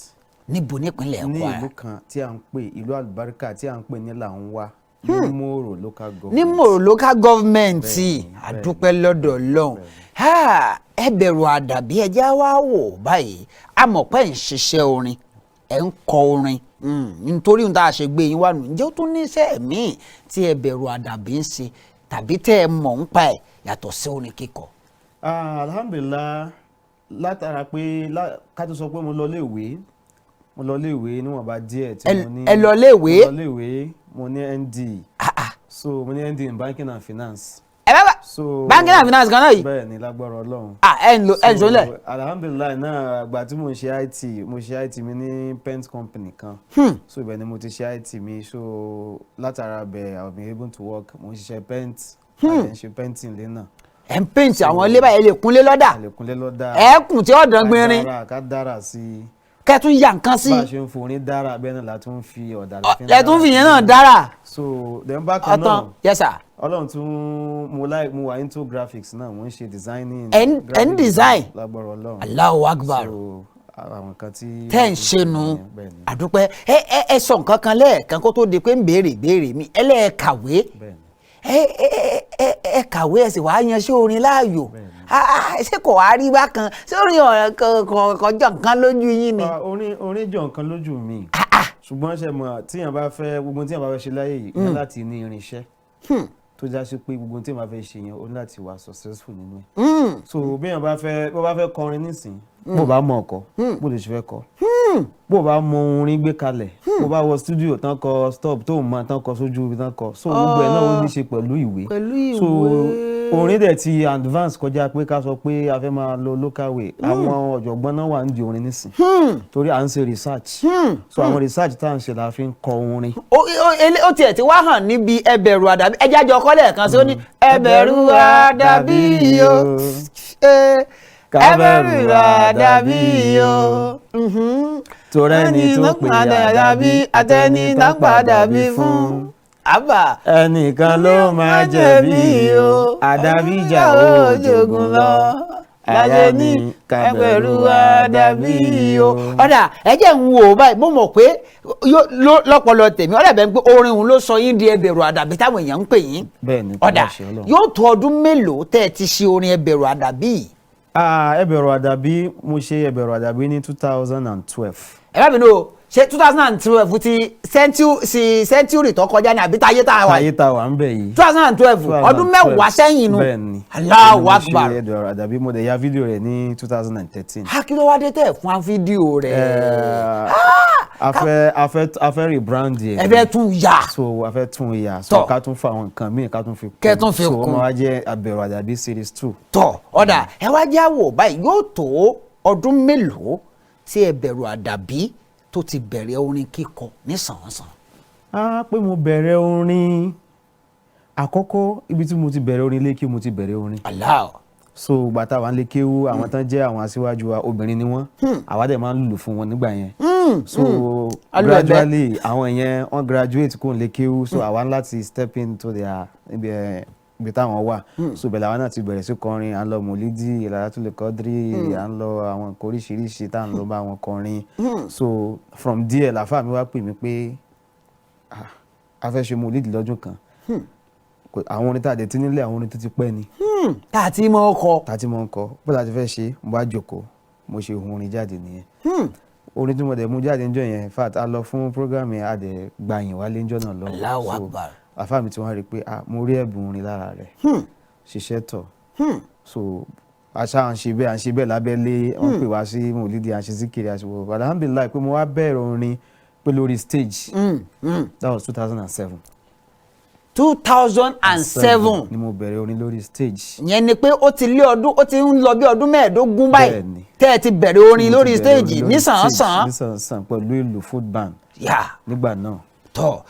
Níbo nípínlẹ̀ Kwara? Ní ìlú kan tí a ń pè ìlú àlùbáríkà tí a ń pè ní Làǹwá ní Mòrò local government. Ní Mòrò local government àdúpẹ́ lọ́dọ̀ Ọlọ́run. Ẹbẹ̀rù Àdàbí ẹ jẹ́ wá wò báyìí a mọ̀ pé ń ṣiṣẹ́ orin ẹ̀ ń kọ orin nítorí ohun tá a ṣe gbé yín wá nù ǹjẹ́ ó tún níṣẹ́ míì tí Ẹbẹ̀rù Àdàbí ń ṣe tàbí tẹ́ ẹ mọ̀ ń pa ẹ̀ yàtọ̀ sí orin kíkọ. Alhamdulillah látara pé ká tó sọ pé mo lọ léèwé níwọ̀nba díẹ̀ tí mo ní. ẹ lọ léèwé? Mo lọ léèwé mo ní ND so mo ní ND in banking and finance. So banking and finance kan náà yìí. bẹ́ẹ̀ ni lágbára Ọlọ́run. ẹ ń sọ lẹ̀. Alhamdulillah náà àgbà tí mo ń ṣe IT mi ní paint company kan. So ibẹ̀ ni mo ti ṣe IT mi so látara bẹ̀ I have been able to work mo ń ṣiṣẹ́ paint àti ṣe painting lé náà. ẹ ń paint àwọn ilé báyìí ẹ lè kúnlé lọ́dà. ẹ kùn tí ọ̀dàn gbinrin. ká dára sí i. kẹ́ tún ya nǹkan sí. bá a ṣe ń forin dára bẹ́ẹ̀ náà la tún fi ọ̀dà láfi ń dára. ẹ tún fi yẹn náà dára. so then bákan náà ọ̀tàn yes sir. Ọlọ́run tún mo wà into graphics náà mo ń ṣe designing. ẹ ń design. lágbára Ọlọ́run. Allahu Akbar. so àwọn nǹkan tí. tẹ́ ń ṣe nu àdúpẹ́ ẹ sọ nǹkan kan lẹ́ẹ̀kan kó tó di pé ń béèrè mi ẹlẹ́ẹ̀kàwé. ẹ kàwé ẹ sì wá yanṣẹ́ orin láàyò ṣé kò wá rí bákan ṣé orin ọ̀kan jọ nǹkan lójú yín ni. orin jọ nǹkan lójú mi ṣùgbọ́n ṣe mọ̀ tíyàn bá fẹ́ gbogbo tíyàn bá fẹ́ ṣe láyé yìí ní láti ní irinṣẹ́ tó já sí pé gbogbo tíyàn bá fẹ́ ṣe yẹn ó ní láti wà successful nínú ẹ̀. so béèyàn bá fẹ́ kọrin nísìn bó bá mọ ọkọ bó lè ṣe fẹ́ kọ bó bá mọ orin gbé kalẹ̀ bó bá wọ studio tán kọ stop tó mọ tán kọ sójú ibi tán kọ so gbogbo ẹ̀ náà ó ní ṣe pẹ̀lú ìwé so orin dẹ̀ ti advance kọjá pé ká sọ pé a fẹ́ máa lo local way àwọn ọ̀jọ̀gbọ́n náà wà ń di orin nísìn torí à ń ṣe research so àwọn research tá à ń ṣe la fi ń kọ orin. ó tiẹ̀ ti wá hàn níbi Ẹbẹ̀rù Àdàbí ẹjẹ́ àjọ kọ́lẹ̀ kan sí ó ní Ẹbẹ̀rù Àdàbí o Ẹbẹ̀rù Àdàbí o torí ẹni tó pè Àdàbí àtẹni tó padà bí fún. ẹnìkan ló máa jẹ̀bi o Àdàbí jà ó jogun lọ láyé ní Ẹbẹ̀rù Adabi o. ọ̀dà ẹ jẹ́ ń wò báyìí mo mọ̀ pé lọ́pọ̀lọ́ tèmi ọ̀dà bẹ́ẹ̀ ń pé orin òun ló sọ yín di Ẹbẹ̀rù Adabi táwọn èèyàn ń pè yín. ọ̀dà yóò tó ọdún mélòó tẹ́ ẹ ti ṣe orin Ẹbẹ̀rù Adabi? Ẹbẹ̀rù Adabi mo ṣe Ẹbẹ̀rù Adabi ní 2012. ẹ bá mi lò ó ṣe 2012 ti sẹ́ńtúrì tó kọjá ní àbí táyé tá a wà. táyé tá a wà ń bẹ̀ yìí. 2012 ọdún mẹ́wàá sẹ́yìn nu. bẹ́ẹ̀ni Allahu Akbar. mo ṣe Ẹbẹ̀rù Adabi mo dẹ̀ ya fídíò rẹ̀ ní 2013. kí ló wá dé tẹ̀ fún fídíò rẹ̀. a fẹ́ rebrand yẹ. ẹ fẹ́ tún yà. so a fẹ́ tún yà so ká tún fa àwọn nǹkan míì ká tún fi kún. kẹ́ tún fi kún. so wọ́n wá jẹ́ Ẹbẹ̀rù Adabi series 2. tọ́ ọ̀dà ẹ wá jẹ́ àwò báyìí yóò tó ọdún mélòó tí Ẹbẹ̀rù Adabi tó ti bẹ̀rẹ̀ orin kíkọ nísànsán. pé mo bẹ̀rẹ̀ orin àkọ́kọ́ ibi tí mo ti bẹ̀rẹ̀ orin lékè mo ti bẹ̀rẹ̀ orin. Allah. so gbàtà wà lékè wú àwọn tán jẹ́ àwọn aṣíwájú wa obìnrin ni wọ́n àwa dẹ̀ máa ń lùlù fún wọn nígbà yẹn. so gradually àwọn yẹn wọ́n graduate kó lékè wú so àwa láti step into their ibi táwọn wà so bẹ̀rẹ̀ àwọn náà ti bẹ̀rẹ̀ sí kọrin à ń lọ mòlídì Lailatul Qadri à ń lọ àwọn nǹkan oríṣiríṣi tá à ń lọ bá wọn kọrin so from there làfáà mi wá pè mí pé a fẹ́ ṣe mòlídì lọ́dún kan àwọn orin tá a dẹ̀ ti nílé àwọn orin tó ti pẹ́ ni. tá a ti mọ̀ ọkọ. tá a ti mọ̀ ọkọ bó la ti fẹ́ ṣe mo bá jókòó mo ṣe ohun orin jáde nìyẹn orin tí mo dẹ̀ mú jáde níjọ́ yẹn in fact a lọ fún program yẹn a dẹ̀ gbàyìn wálé níjọ́ náà lọ. Allahu Akbar. àfáà mi tí wọ́n rí i pé mo rí ẹ̀bùn orin lára rẹ̀ ṣiṣẹ́ tọ̀ so àṣà à ń ṣe bẹ́ẹ̀ lábẹ́lé wọ́n pè wá sí mòlídì à ń ṣe síkiri àṣìwò alhamdulillah pé mo wá bẹ̀rẹ̀ orin pé lórí stage that was 2007. 2007 ni mo bẹ̀rẹ̀ orin lórí stage. yẹn ni pé ó ti ń lọ bí ọdún mẹ́ẹ̀ẹ́dógún báyìí tẹ́ ẹ ti bẹ̀rẹ̀ orin lórí stage nísànsán pẹ̀lú ìlú foot band nígbà náà. tọ́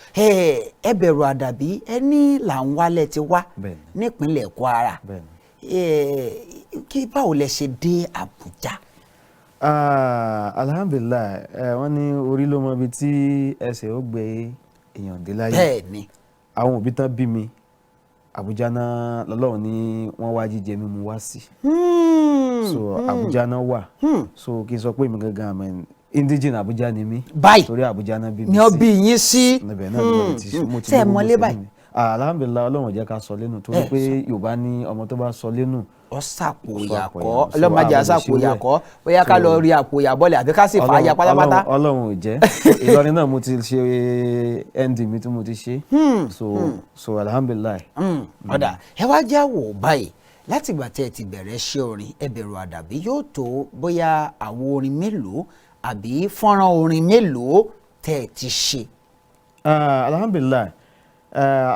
Ẹbẹ̀rù Adabi ẹni là ń wálẹ̀ ti wá nípínlẹ̀ Kwara kí báwo lẹ ṣe dé Àbújá. alhamdulilayi wọ́n ní orí ló mọ ibi tí ẹsẹ̀ ó gbé èèyàn dé láyé. bẹ́ẹ̀ ni. àwọn òbí tán bí mi Àbújá náà lọ́lọ́run ní wọ́n wá jíjẹ mímu wá sí. so Àbújá náà wà so kí n sọ pé mi gangan àmọ́ indigene Àbújá ni mí. báyìí torí Àbújá náà bí mi sí. ni ó bí yín sí. níbẹ̀ náà ni mo ti ṣe é mọ́lé báyìí. alhamdulilayi Ọlọ́run jẹ́ ká sọ lẹ́nu torí pé Yorùbá ní ọmọ tó bá sọ lẹ́nu ọ sàpòyàkọ́ ọlọ́mọdé àsàpòyàkọ́ bóyá ká lọ rí àpòyàbọ̀lẹ̀ àbí ká sì fà á ya pátápátá. Ọlọ́run ò jẹ́ Ìlọrin náà mo ti ṣe ND mi tí mo ti ṣe so alhamdulilayi. ọ̀dà ẹ wá já wò báyìí látìgbà tẹ́ ẹ ti bẹ̀rẹ̀ ṣe orin Ẹbẹ̀rù Adabi yóò tó bóyá àwọn orin mélòó àbí fọ́nrán orin mélòó tẹ́ ẹ ti ṣe. alhamdulilayi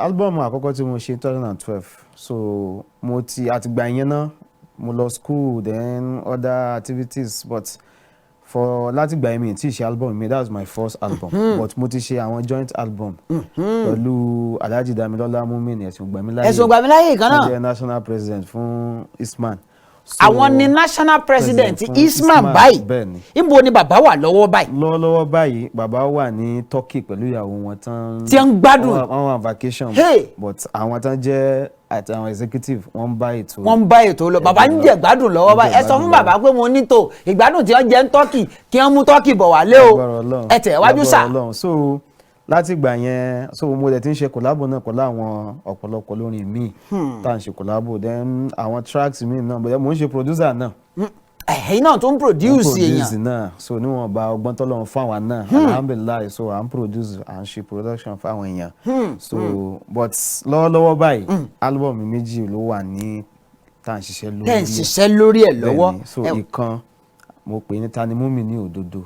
álbọ̀mù àkọ́kọ́ tí mo ṣe 2012 so mo ti àtìgbà yẹn náà mo lọ school then other activities but for látìgbà yẹn mi tí ṣe album mi that was my first album but mo ti ṣe àwọn joint album pẹ̀lú Alhaji Damilola Mumin Ẹ̀sùn Gbàmíláyè kan náà mo jẹ́ national president fún Isman. àwọn ni national president Isman báyìí níbo ni bàbá wà lọ́wọ́ báyìí. lọ́wọ́lọ́wọ́ báyìí bàbá wà ní Turkey pẹ̀lú ìyàwó wọn tán. tí ń gbádùn. wọ́n wà vacation but àwọn tán jẹ́ àti àwọn executive wọ́n ń bá ètò lọ bàbá ń jẹ gbádùn lọ́wọ́ báyìí ẹ sọ fún bàbá pé mo ní tó ìgbádùn tí wọ́n jẹ ń Turkey kí wọ́n mú Turkey bọ̀ wálé o ẹ tẹ̀ wájú sà. so láti ìgbà yẹn so mo dẹ̀ ti ń ṣe kòlábò náà pẹ̀lú àwọn ọ̀pọ̀lọpọ̀ lórin míì tá à ń ṣe kòlábò then àwọn tracks míì náà bóyá mo ń ṣe producer náà. ẹ̀yin náà tó ń produce èèyàn. náà so níwọ̀n bá ọgbọ́n tọ́lọ́run fáwọn náà alhamdulilayi so à ń produce à ń ṣe production fáwọn èèyàn so but lọ́wọ́lọ́wọ́ báyìí álbọ̀mù méjì ló wà ní tá à ń ṣiṣẹ́ lórí ẹ̀. tẹ́ ń ṣiṣẹ́ lórí ẹ̀ lọ́wọ́. so ìkan mo pè ní Tani Mú Mi Ní Òdodo.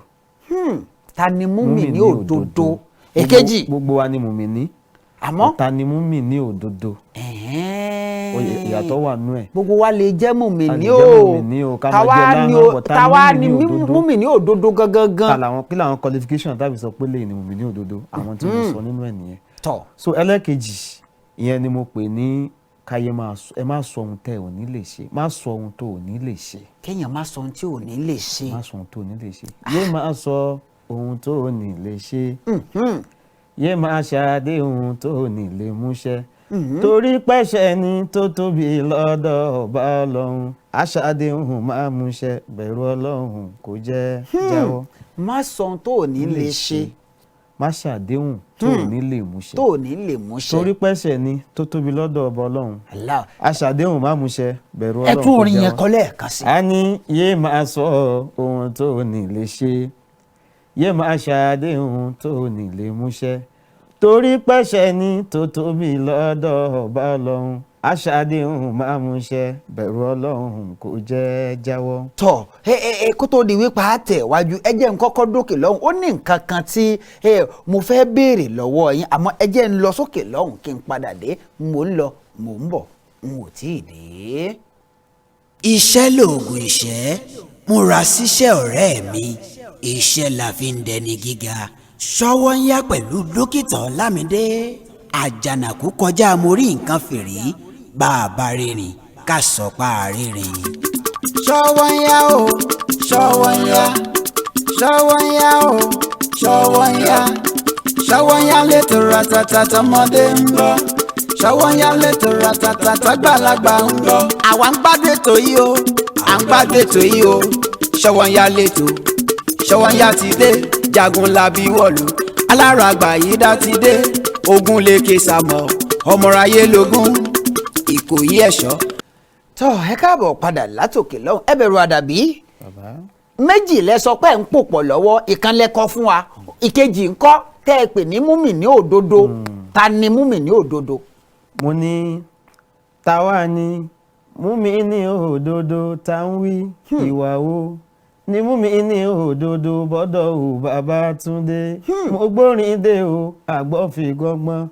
Tani Mú Mi Ní Òdodo. èkejì gbogbo wa ni mùmíní àmọ́ Tani Mú Mi Ní Òdodo. ìyàtọ̀ wà nú ẹ̀. gbogbo wa lè jẹ́ mùmíní o tàwa ni mùmíní òdodo gangan. kí làwọn qualification tàbí sọ pé lè ní mùmíní òdodo àwọn tí mo sọ nínú ẹ̀ nìyẹn. so ẹlẹ́kejì ìyẹn ni mo pè ní káyé ẹ má sọ ohun tẹ́ ò ní lè ṣe má sọ ohun tó ò ní lè ṣe. kéèyàn má sọ ohun tí ò ní lè ṣe. má sọ ohun tó ò ní lè ṣe. yé máa sọ ohun tó ò ní lè ṣe. yé máa ṣàdé ohun tó ò ní lè múṣẹ. torí pẹ́ṣẹ̀ ni tó tóbi lọ́dọ̀ ọba ọlọ́run aṣàdéhùn máa múṣẹ bẹ̀rù ọlọ́run kò jẹ́ jáwọ́. má sọ ohun tó ò ní lè ṣe. má ṣàdéhùn tó ò ní lè múṣẹ. tó ò ní lè múṣẹ. torí pẹ́ṣẹ̀ ni tó tóbi lọ́dọ̀ ọba ọlọ́run aṣàdéhùn máa múṣẹ bẹ̀rù ọlọ́run kò jẹ́ ẹ tún orin yẹn kọ lẹ́ẹ̀kan sí. a ní yé máa sọ ohun tó ò ní lè ṣe yé máa ṣàdéhùn tó ò ní lè múṣẹ torí pẹ́ṣẹ̀ ni tó tóbi lọ́dọ̀ ọba ọlọ́run aṣàdéhùn máa múṣẹ bẹ̀rù ọlọ́run kò jẹ́ jáwọ́. tọ kó tó di wípé àtẹ̀wájú ẹ jẹ́ n kọ́kọ́ dókè lọ́hùn ó ní nǹkan kan tí mo fẹ́ béèrè lọ́wọ́ yín àmọ́ ẹ jẹ́ n lọ sókè lọ́hùn kí n padà dé mò ń lọ mò ń bọ̀ n ò tí ì dé. iṣẹ́ lòògùn ìṣẹ́ múra síṣẹ́ ọ̀rẹ́ mi iṣẹ́ la fi ń dẹni gíga Sowonya pẹ̀lú Dókítà Olamide àjànàkú kọjá mo rí nǹkan fìrí bá a bá rìnrìn ká sọ pa àrìnrìn. Sowonya o Sowonya Sowonya o Sowonya Sowonya létò ratata tọmọdé ń gbọ́ Sowonya létò ratata tọgbàlagbà ń gbọ́. àwa ń gbádùn ètò yìí o à ń gbádùn ètò yìí o Sowonya létò Sowonya ti dé jagunlabi wọ̀lú alára àgbà yìí dá ti dé ogun lèkè sàmọ̀ ọmọráyé lógún Ìkòyí ẹ̀ṣọ́. tọ ẹ káàbọ̀ padà látòkè lọ́hùn Ẹbẹ̀rù Àdàbí méjì lẹ sọ pé ń pò pọ̀ lọ́wọ́ ìkan lẹ́kọ́ fún wa ìkejì ńkọ́ tẹ́ ẹ pè ní múmìnì òdodo ta ni múmìnì òdodo. mo ní táwa ni múmìnì òdodo tá ń wí ìwà wo ni múmìnì òdodo bọ́dọ̀ ò Babátúndé mo gbórin dé o àgbọ̀ fi gbọ́ngbọ́n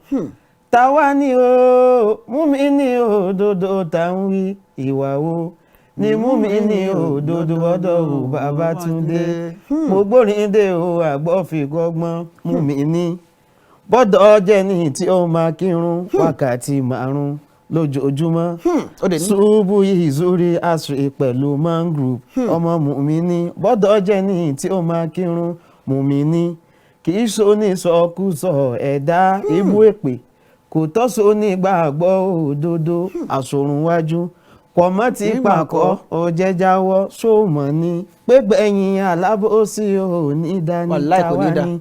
táwa ni o múmìnì òdodo tá ń wí ìwà wo ni múmìnì òdodo bọ́dọ̀ ò Babátúndé mo gbórin dé o àgbọ̀ fi gbọ́ngbọ́n múmìnì bọ́dọ̀ jẹ́ ní tí ó máa kírun wákàtí 5 lójoojúmọ́ ṣubú yìí zúrí àṣírí pẹ̀lú man group ọmọ mùmíní bọ́dọ̀ jẹ́ ní tí ó máa kírun mùmíní kì í so ní sọkúsọ ẹ̀dá ibú èpè kò tọ́sọ nígbàgbọ́ òdodo àsòrùnwájú pọ̀mọ́ ti pàkọ́ ọ̀jẹ̀ jáwọ́ sóòmọ́ ni pẹ́gbẹ̀yìn alábòsí ò ní dání táwa ni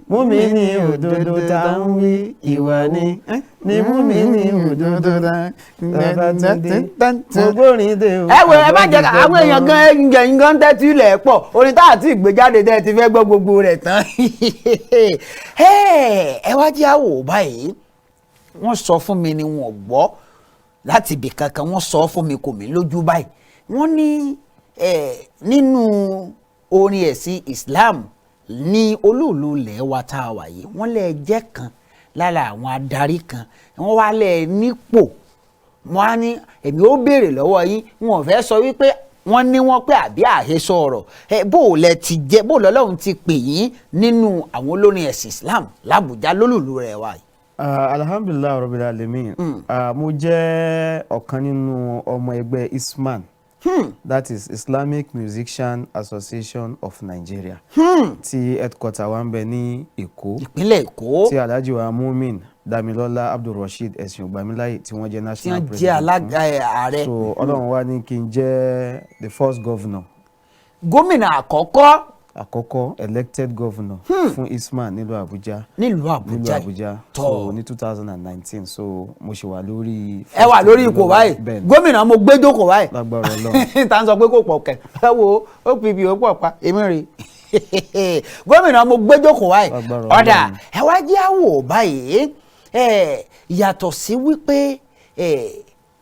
múmìnì òdodo tá ń wí ìwà ni múmìnì òdodo tá Babátúndé mo gbórin dé o. ẹ wo ẹ má jẹ àwọn èèyàn gan tẹ́tí ilẹ̀ pọ̀ orin tá àti ìgbéjáde tẹ́ ti fẹ́ gbọ́ gbogbo rẹ̀ tán. ẹ wá jẹ́ àwò báyìí wọ́n sọ fún mi ni wọ́n gbọ́ láti ibì kankan wọ́n sọ fún mi kò mí lójú báyìí wọ́n ní nínú orin ẹ̀sìn Islam ní olúùlú ilẹ̀ wa tá a wà yìí wọ́n lè jẹ́ kan lára àwọn adarí kan wọ́n wá lẹ̀ nípò wọ́n á ní èmi ó béèrè lọ́wọ́ yín wọn ò fẹ́ sọ wípé wọ́n ní wọ́n pé àbí àhesọ ọ̀rọ̀ bó o lẹ ti jẹ́ bó lọ́lọ́run ti pè yín nínú àwọn olórin ẹ̀sìn Islam l'Àbújá lólùlú rẹ̀ wá yìí. alhamdulilayi rabbil alamin mo jẹ́ ọ̀kan nínú ọmọ ẹgbẹ́ ISMAN. That is Islamic Musician Association of Nigeria. Tí headquarter wa ń bẹ ní Èkó. Ìpínlẹ̀ Èkó. Tí Alhaji wa Mumin Damilola Abdulrasheed Ẹ̀sìn Ògbàmíláyè tí wọ́n jẹ́ national president. Tí wọ́n jẹ́ alága ààrẹ. So Ọlọ́run wá ní kí n jẹ́ the first governor. Gómìnà àkọ́kọ́ elected governor fún ISMAN nílùú Àbújá. Nílùú Àbújá. So ní 2019 so mo ṣe wà lórí. ẹ wà lórí ipò báyìí gómìnà mo gbé jókòó báyìí. lágbára Ọlọ́run. tá ń sọ pé kò pọ̀ kẹ̀ ẹ wo ó pìpì ó pọ̀ pa èmi rè gómìnà mo gbé jókòó báyìí ọ̀dà ẹ wá jẹ́ àwò báyìí yàtọ̀ sí wípé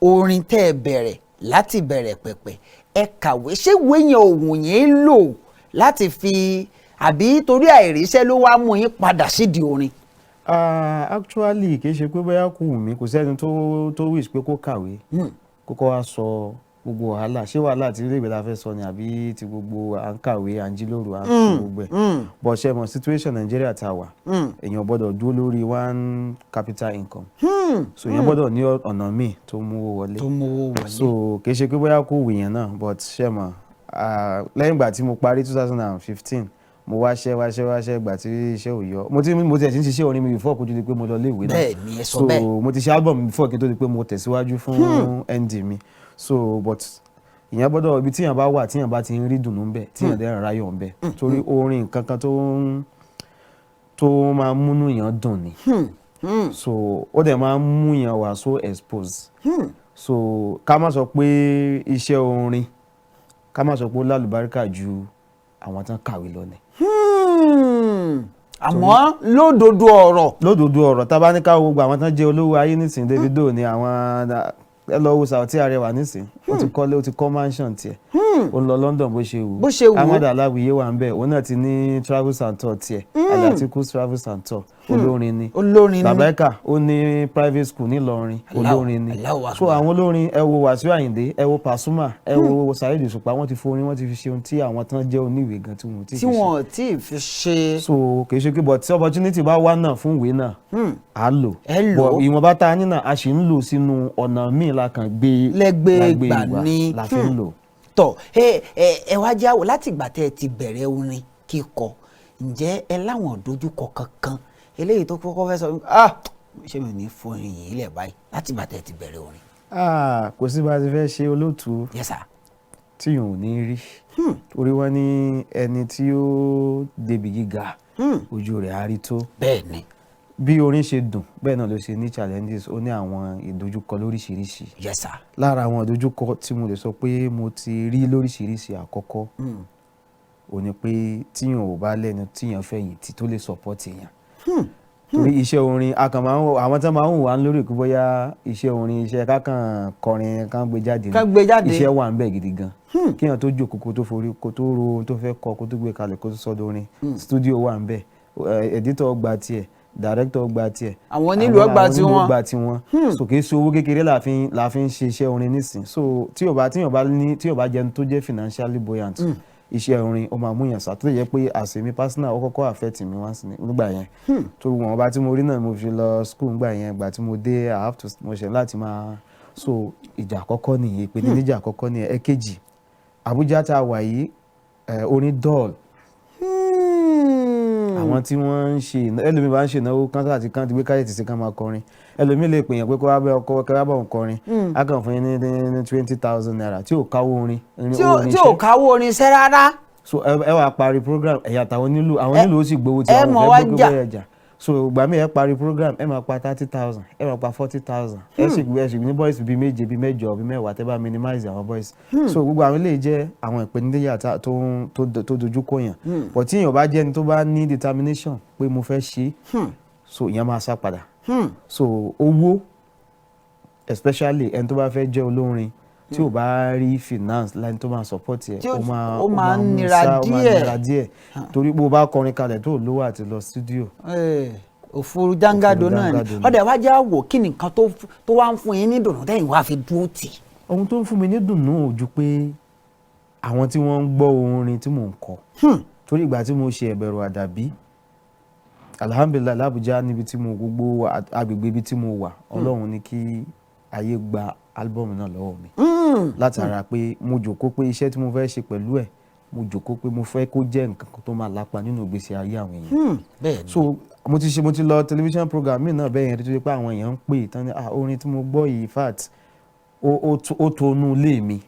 orin tẹ́ ẹ bẹ̀rẹ̀ láti bẹ̀rẹ̀ pẹ̀pẹ̀ ẹ kàwé ṣé wéyàn òun yẹn lò láti fi àbí torí àìríṣẹ́ ló wá mú yín padà sídìí orin. Actually kì í ṣe pé bóyá kù mí kò sẹ́ni tó wish pé kó kàwé kókó wá sọ gbogbo wàhálà ṣé wàhálà tí ilé ìwé la fẹ́ sọ ni àbí ti gbogbo à ń kàwé à ń jí lóru à ń sọ gbogbo ẹ̀ but ṣe mọ̀ situation Nigeria ta wà èèyàn gbọ́dọ̀ dúró lórí one capital income so èèyàn gbọ́dọ̀ ní ọ̀nà míì tó mú wọlé so kì í ṣe pé bóyá kó wèèyàn náà but ṣe mọ̀ lẹ́yìn ìgbà tí mo parí 2015 mo wáṣẹ́ gbà tí iṣẹ́ ò yọ mo ti ẹ̀ ti ń ṣiṣẹ́ orin mi before kó tó di pé mo lọ léèwé náà bẹ́ẹ̀ ni ẹ sọ bẹ́ẹ̀ so mo ti ṣe album before kí n tó di pé mo tẹ̀síwájú fún ND mi so but ìyẹn gbọ́dọ̀ ibi tíyàn bá wà tíyàn bá ti ń rí dùnnú ńbẹ̀ tíyàn dẹ̀ ń ráyọ̀ ńbẹ̀ torí orin kankan tó máa ń múnú yàn dùn ni so ó dẹ̀ máa ń mú yàn wá so expose so ká má sọ pé iṣẹ́ orin ká má sọ pé ó lálùbáríkà ju àwọn tán kàwé lọ ni. àmọ́ lódodo ọ̀rọ̀ tá a bá ní ká wo gbogbo àwọn tán jẹ́ olówó ayé nísìnyí Davido ni àwọn ẹ lọ wo Saoty Arẹwà nísìnyí ó ti kọ́ mansion tiẹ̀ ó ń lọ London bó ṣe wù Ahmad Alawiye wà ń bẹ̀ òun náà ti ní travels and tour tiẹ̀ Alatikus travels and tour olórin ni Labaika ó ní private school nílọrin olórin ni so àwọn olórin ẹ wo Wasiu Ayinde ẹ wo Pasuma ẹ wo Saheed Òṣùpá wọ́n ti forin wọ́n ti fi ṣe ohun tí àwọn tán jẹ́ oníwèé gan tí wọ́n ti fi ṣe so kì í ṣe pé but tí opportunity bá wá náà fún ìwé náà á lò but ìwọ̀nba tá a ní náà a sì ń lò sínú ọ̀nà míì la kàn gbé ìgbà ní la fi ń lò. tọ ẹ wá jáwọ́ láti ìgbà tẹ́ ẹ ti bẹ̀rẹ̀ orin kíkọ ǹjẹ́ ẹ láwọn ìdojúkọ kankan eléyìí tó kọ́kọ́ fẹ́ sọ ṣé mi ò ní fún orin yìí lẹ̀ báyìí láti ìgbà tẹ́ ẹ ti bẹ̀rẹ̀ orin. kò sí bá a ti fẹ́ ṣe olóòtú tí yòó ò ní rí orí wọn ní ẹni tí ó débi gíga ojú rẹ̀ á rí tó. bẹ́ẹ̀ ni bí orin ṣe dùn bẹ́ẹ̀ náà ló ṣe ní challenges ó ní àwọn ìdojúkọ lóríṣiríṣi. yes sir. lára àwọn ìdojúkọ tí mo lè sọ pé mo ti rí lóríṣiríṣi àkọ́kọ́ ó ní pé tíyàn ò bá lẹ́nu tíyàn fẹ̀yìntì tó lè support èèyàn. torí iṣẹ́ orin àwọn tó máa ń wà lórí ìkú bóyá iṣẹ́ orin iṣẹ́ kákan kọrin kan gbé jáde iṣẹ́ wà ń bẹ gidi gan. kíyàn tó jókòó kó tó forí kó tó ro ohun tó fẹ́ kọ kó tó gbé kalẹ̀ kó tó sọ́dọ̀ orin studio wà ń bẹ editor gba tiẹ̀ director gba tiẹ̀ àwọn onílù ọgbà tiwọn so kì í ṣe owó kékeré la fi ń ṣe iṣẹ́ orin nísìn so tí ò bá jẹun tó jẹ́ financially buoyant iṣẹ́ orin ó máa mú yàn sá tó lè jẹ́ pé àṣemí personal ó kọ́kọ́ affect mi wá sí nígbà yẹn tó wọn bá tí mo rí náà mo fi lọ school nígbà yẹn ìgbà tí mo dé mo ṣe láti máa so ìjà àkọ́kọ́ nìyẹn ìpèníjà àkọ́kọ́ nìyẹn ẹ̀kejì Àbújá tá a wà yìí orin dull àwọn tí wọ́n ń ṣe ẹlòmíì bá ń ṣe ìnáwó kánsá àti kan ti gbé káyọ̀tì sí ká máa kọrin ẹlòmíì lè pèèyàn pé kó wá bẹ ọkọ kẹwàá bọ̀ ń kọrin á kàn fún yín ní 20,000 naira tí ò káwó orin tí ò káwó orin ṣẹ́ rárá. so ẹ wá parí program ẹ̀yà àtàwọn nílò àwọn nílò ó sì gbowó tí àwọn fẹ́ gbé bẹ́ẹ̀ jà so ìgbà míì ẹ parí program ẹ máa pa 30,000 ẹ máa pa 40,000 ẹ sì ní boys bíi méje bíi mẹ́jọ bíi mẹ́wàá tẹ́ bá minimize àwọn boys so gbogbo àwọn eléyìí jẹ́ àwọn ìpèníjà tó dojú kọ yàn but tí èèyàn bá jẹ́ ẹni tó bá ní determination pé mo fẹ́ ṣe so ìyẹn máa sá padà so owó especially ẹni tó bá fẹ́ jẹ́ olórin tí ò bá rí finance láti tó máa support ẹ ó máa ń nira díẹ̀ torí bó bá kọrin kalẹ̀ tó lówó àti lọ studio. òfurufú jángádó náà ni ọ̀dẹ̀ wá já wò kí nìkan tó wá ń fún yín ní dùnnú tẹ́yìn wá fi dúró tì. ohun tó ń fún mi ní dùnnú ò ju pé àwọn tí wọ́n ń gbọ́ orin tí mò ń kọ torí ìgbà tí mo ṣe Eberu Adabi alhamdulilayi l'Abuja níbi tí mo gbogbo agbègbè ibi tí mo wà Ọlọ́run ní kí ayé gba álbọ̀mù náà lọ́wọ́ mi látara pé mo jòkó pé iṣẹ́ tí mo fẹ́ ṣe pẹ̀lú ẹ̀ mo jòkó pé mo fẹ́ kó jẹ́ nǹkan tó máa lápa nínú ìgbésí ayé àwọn èèyàn so mo ti lọ television program mi náà bẹ́ẹ̀ yẹn tó ṣe pé àwọn èèyàn ń pè tán ní orin tí mo gbọ́ yìí fat ó tonú ilé mi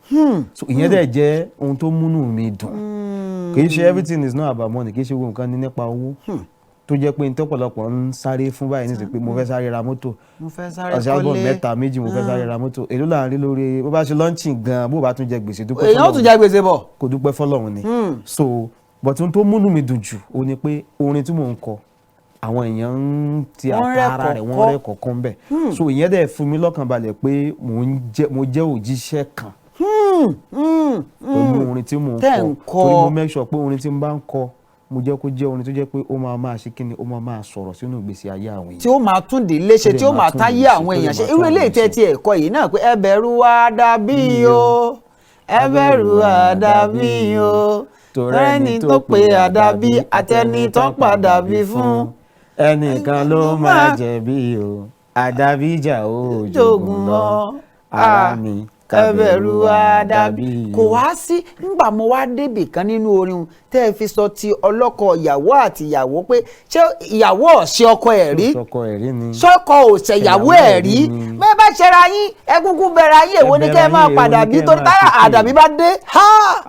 so ìyẹn dẹ̀ jẹ́ ohun tó múnú mi dùn kì í ṣe everything is not about money kì í ṣe gbogbo nǹkan ní nípa owó tó jẹ́ pé tọ́pọ̀lọpọ̀ ń sáré fún báyìí ní ti pé mo fẹ́ sáré ra mọ́tò ọ̀sẹ̀ album 3 méjì mo fẹ́ sáré ra mọ́tò èló là ń rí lórí bó bá ṣe launching gan bó bá tún jẹ gbèsè dúpẹ́ fọlọ́run èèyàn tún jẹ gbèsè bọ̀ kò dúpẹ́ fọlọ́run ni so but ohun tó múnú mi dùn jù ó ní pé orin tí mò ń kọ àwọn èèyàn ń ti àpárá rẹ̀ wọ́n rẹ̀ kọ̀ọ̀kan bẹ̀ so ìyẹn dẹ̀ fún mi lọ́kàn balẹ̀ pé mo jẹ́ òjíṣẹ́ kan pẹ̀lú orin tí mò ń kọ torí mo make sure pé orin tí mo bá ń kọ mo jẹ́ kó jẹ́ orin tó jẹ́ pé ó máa ṣe kíni ó máa sọ̀rọ̀ sínú ìgbésí ayé àwọn èèyàn. tí ó máa tún dé léṣe tí ó máa táyé àwọn èèyàn ṣe irú eléyìí tẹ́ ti ẹ̀kọ́ yìí náà pé Eberu Adabi o Eberu Adabi o tọ́rẹ́ni tó pe Adabi àtẹni tó padà bí fún. ẹnìkan ló máa jẹ̀bi o Adabi jà ó jogun lọ ara mi Ẹbẹ̀rù Adabi. Kò wá sí nígbà mo wá débì kan nínú orin tẹ́ ẹ fi sọ ti ọlọ́kọ ìyàwó àti ìyàwó pé ṣé ìyàwó ọ̀ṣẹ́ ọkọ ẹ̀ rí sọ́kọ ọ̀ṣẹ́ ìyàwó ẹ̀ rí bẹ́ẹ̀ bá ṣẹra yín ẹgúngún bẹ̀rẹ̀ ayé èwo ni kẹ́ ẹ máa padà bí torí táyà Àdàbí bá dé.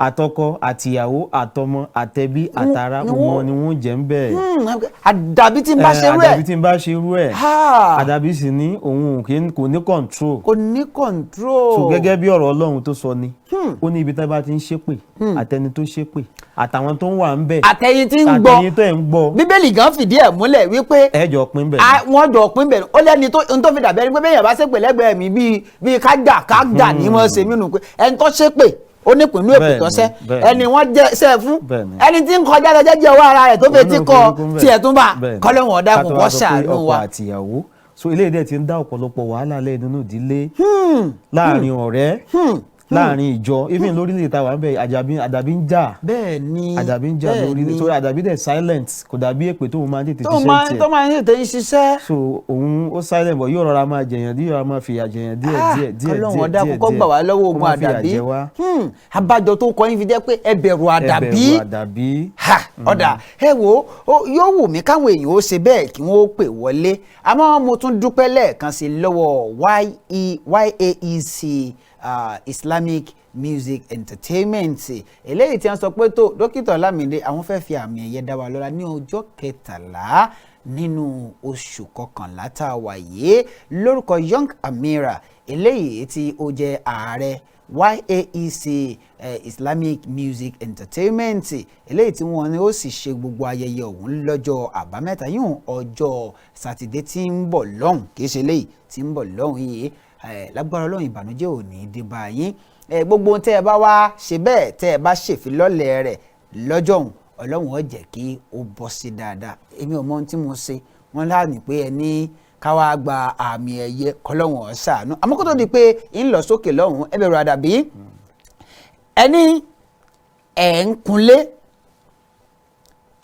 àtọkọ àtìyàwó àtọmọ àtẹbí àtàrà ọmọ ni wọ́n jẹ́ ń bẹ̀. Àdàbí tí ń bá ṣerú ẹ̀. Àdàbí tí ń bá ṣerú ẹ̀. Àdàbí sì ní òun kò ní control. Kò ní control. Gẹ́gẹ́ bí ọ̀rọ̀ Ọlọ́run tó sọ ni ó ní ibi tá bá ti ń ṣépè àtẹni tó ṣépè àtàwọn tó ń wà ń bẹ̀ àtẹ̀yin tí ń gbọ́ àtẹ̀yin tó ń gbọ́ Bíbélì gan fìdí ẹ̀ múlẹ̀ wípé ẹjọ́ pín bẹ̀ wọ́n jọ pín bẹ̀ ó lẹ́ni tó fi dàbí ẹni pé bẹ́ẹ̀ yẹn bá ṣépè lẹ́gbẹ̀ẹ́ mi bíi kájà ní wọ́n ṣe mí nù pé ẹni tó ṣépè ó ní ìpínlẹ̀ èpè tọ́sẹ́ ẹni wọ́n jẹ́ ṣẹ́ fún ẹni tí ń kọjá lọ jẹ́jẹ́ owó ara rẹ̀ tó fẹ́ tí kọ tiẹ̀ tún bá kọ́lọ́wọ̀n ọ̀dà kò wọ́n ṣàánú wa. So eléyìí dẹ̀ ti ń dá ọ̀pọ̀lọpọ̀ wàhálà lẹ́yìn nínú ìdílé láàrin ọ̀rẹ́ láàrin ìjọ even lórílẹ̀ èdè wa bẹ́ẹ̀ Àdàbí ń jà bẹ́ẹ̀ ni Àdàbí ń jà lórílẹ̀ torí Àdàbí dẹ̀ silent kò dàbí èpè tó máa ń tètè ṣiṣẹ́ tiẹ̀ tó máa ń tètè ṣiṣẹ́. so òun ó silent bọ̀ yóò rọra máa jẹ̀yàn díẹ̀ yóò máa fìyà jẹ̀yàn díẹ̀ Ọlọ́run ọ̀dà kọ́kọ́ gbà wá lọ́wọ́ ogun Àdàbí abájọ tó kọ́ yín fi jẹ́ pé ẹbẹ̀rù Àdàbí ọ̀dà ẹ wo yóò wù mí káwọn èèyàn ó ṣe bẹ́ẹ̀ kí wọ́n ó pè wọlé àmọ́ mo tún dúpẹ́ lẹ́ẹ̀kan sí lọ́wọ́ YAEC Islamic Music Entertainment eléyìí tí wọ́n sọ pé tó Dókítà Olamide àwọn fẹ́ẹ́ fi àmì ẹ̀yẹ dá wa lọ́lá ní ọjọ́ 13 nínú oṣù kọkànlá tá a wà yìí lórúkọ Young Amira eléyìí tí ó jẹ́ ààrẹ YAEC Islamic Music Entertainment eléyìí tí wọ́n ní ó sì ṣe gbogbo ayẹyẹ ọ̀hún lọ́jọ́ àbámẹ́ta yìí ọjọ́ sátidé tí ń bọ̀ lọ́hùn kìí ṣe léyìí tí ń bọ̀ lọ́hùn yìí lágbára Ọlọ́run ìbànújẹ́ ò ní dé bá yín gbogbo tẹ́ ẹ bá wá ṣe bẹ́ẹ̀ tẹ́ ẹ bá ṣèfilọ́lẹ̀ rẹ̀ lọ́jọ́ ọ̀hún Ọlọ́run ó jẹ́ kí ó bọ́ sí dáadáa èmi ò mọ ohun tí mo ṣe wọ́n láàánú pé ẹni káwá gba àmì ẹ̀yẹ kọ́lọ́hún ọ̀ṣàánú àmọ́ kó tó di pé ń lọ sókè lọ́hùn Ẹbẹ̀rù Àdàbí ẹni ẹ̀ ń kunlé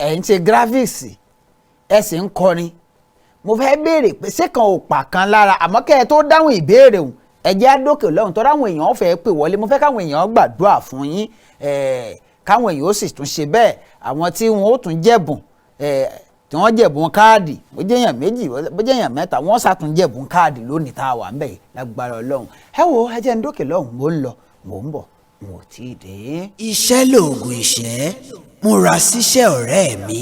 ẹ̀ ń ṣe graphics ẹ̀ sì ń kọrin mo fẹ́ béèrè pé ṣé kan ò pa kan lára àmọ́ kẹ́ ẹ tó dáhùn ìbéèrè òun ẹ jẹ́ àdókè lọ́hùn tó dáhùn èèyàn fẹ́ pè wọlé mo fẹ́ káwọn èèyàn gbàdúrà fún yín káwọn èèyàn ó sì tún ṣe bẹ́ẹ̀ àwọn tí wọn ó tún jẹ̀bùn tí wọ́n jẹ̀bùn káàdì bó jẹ́ èèyàn méjì bó jẹ́ èèyàn mẹ́ta wọ́n sàtún jẹ̀bùn káàdì lónìí tá a wà ń bẹ̀ lágbára Ọlọ́run ẹ wo ẹ jẹ́ ń dókè lọ́hùn mo ń lọ mo ń bọ̀ mo ò tí ì dé. iṣẹ́ lòògùn ìṣẹ́ múra síṣẹ́ ọ̀rẹ́ mi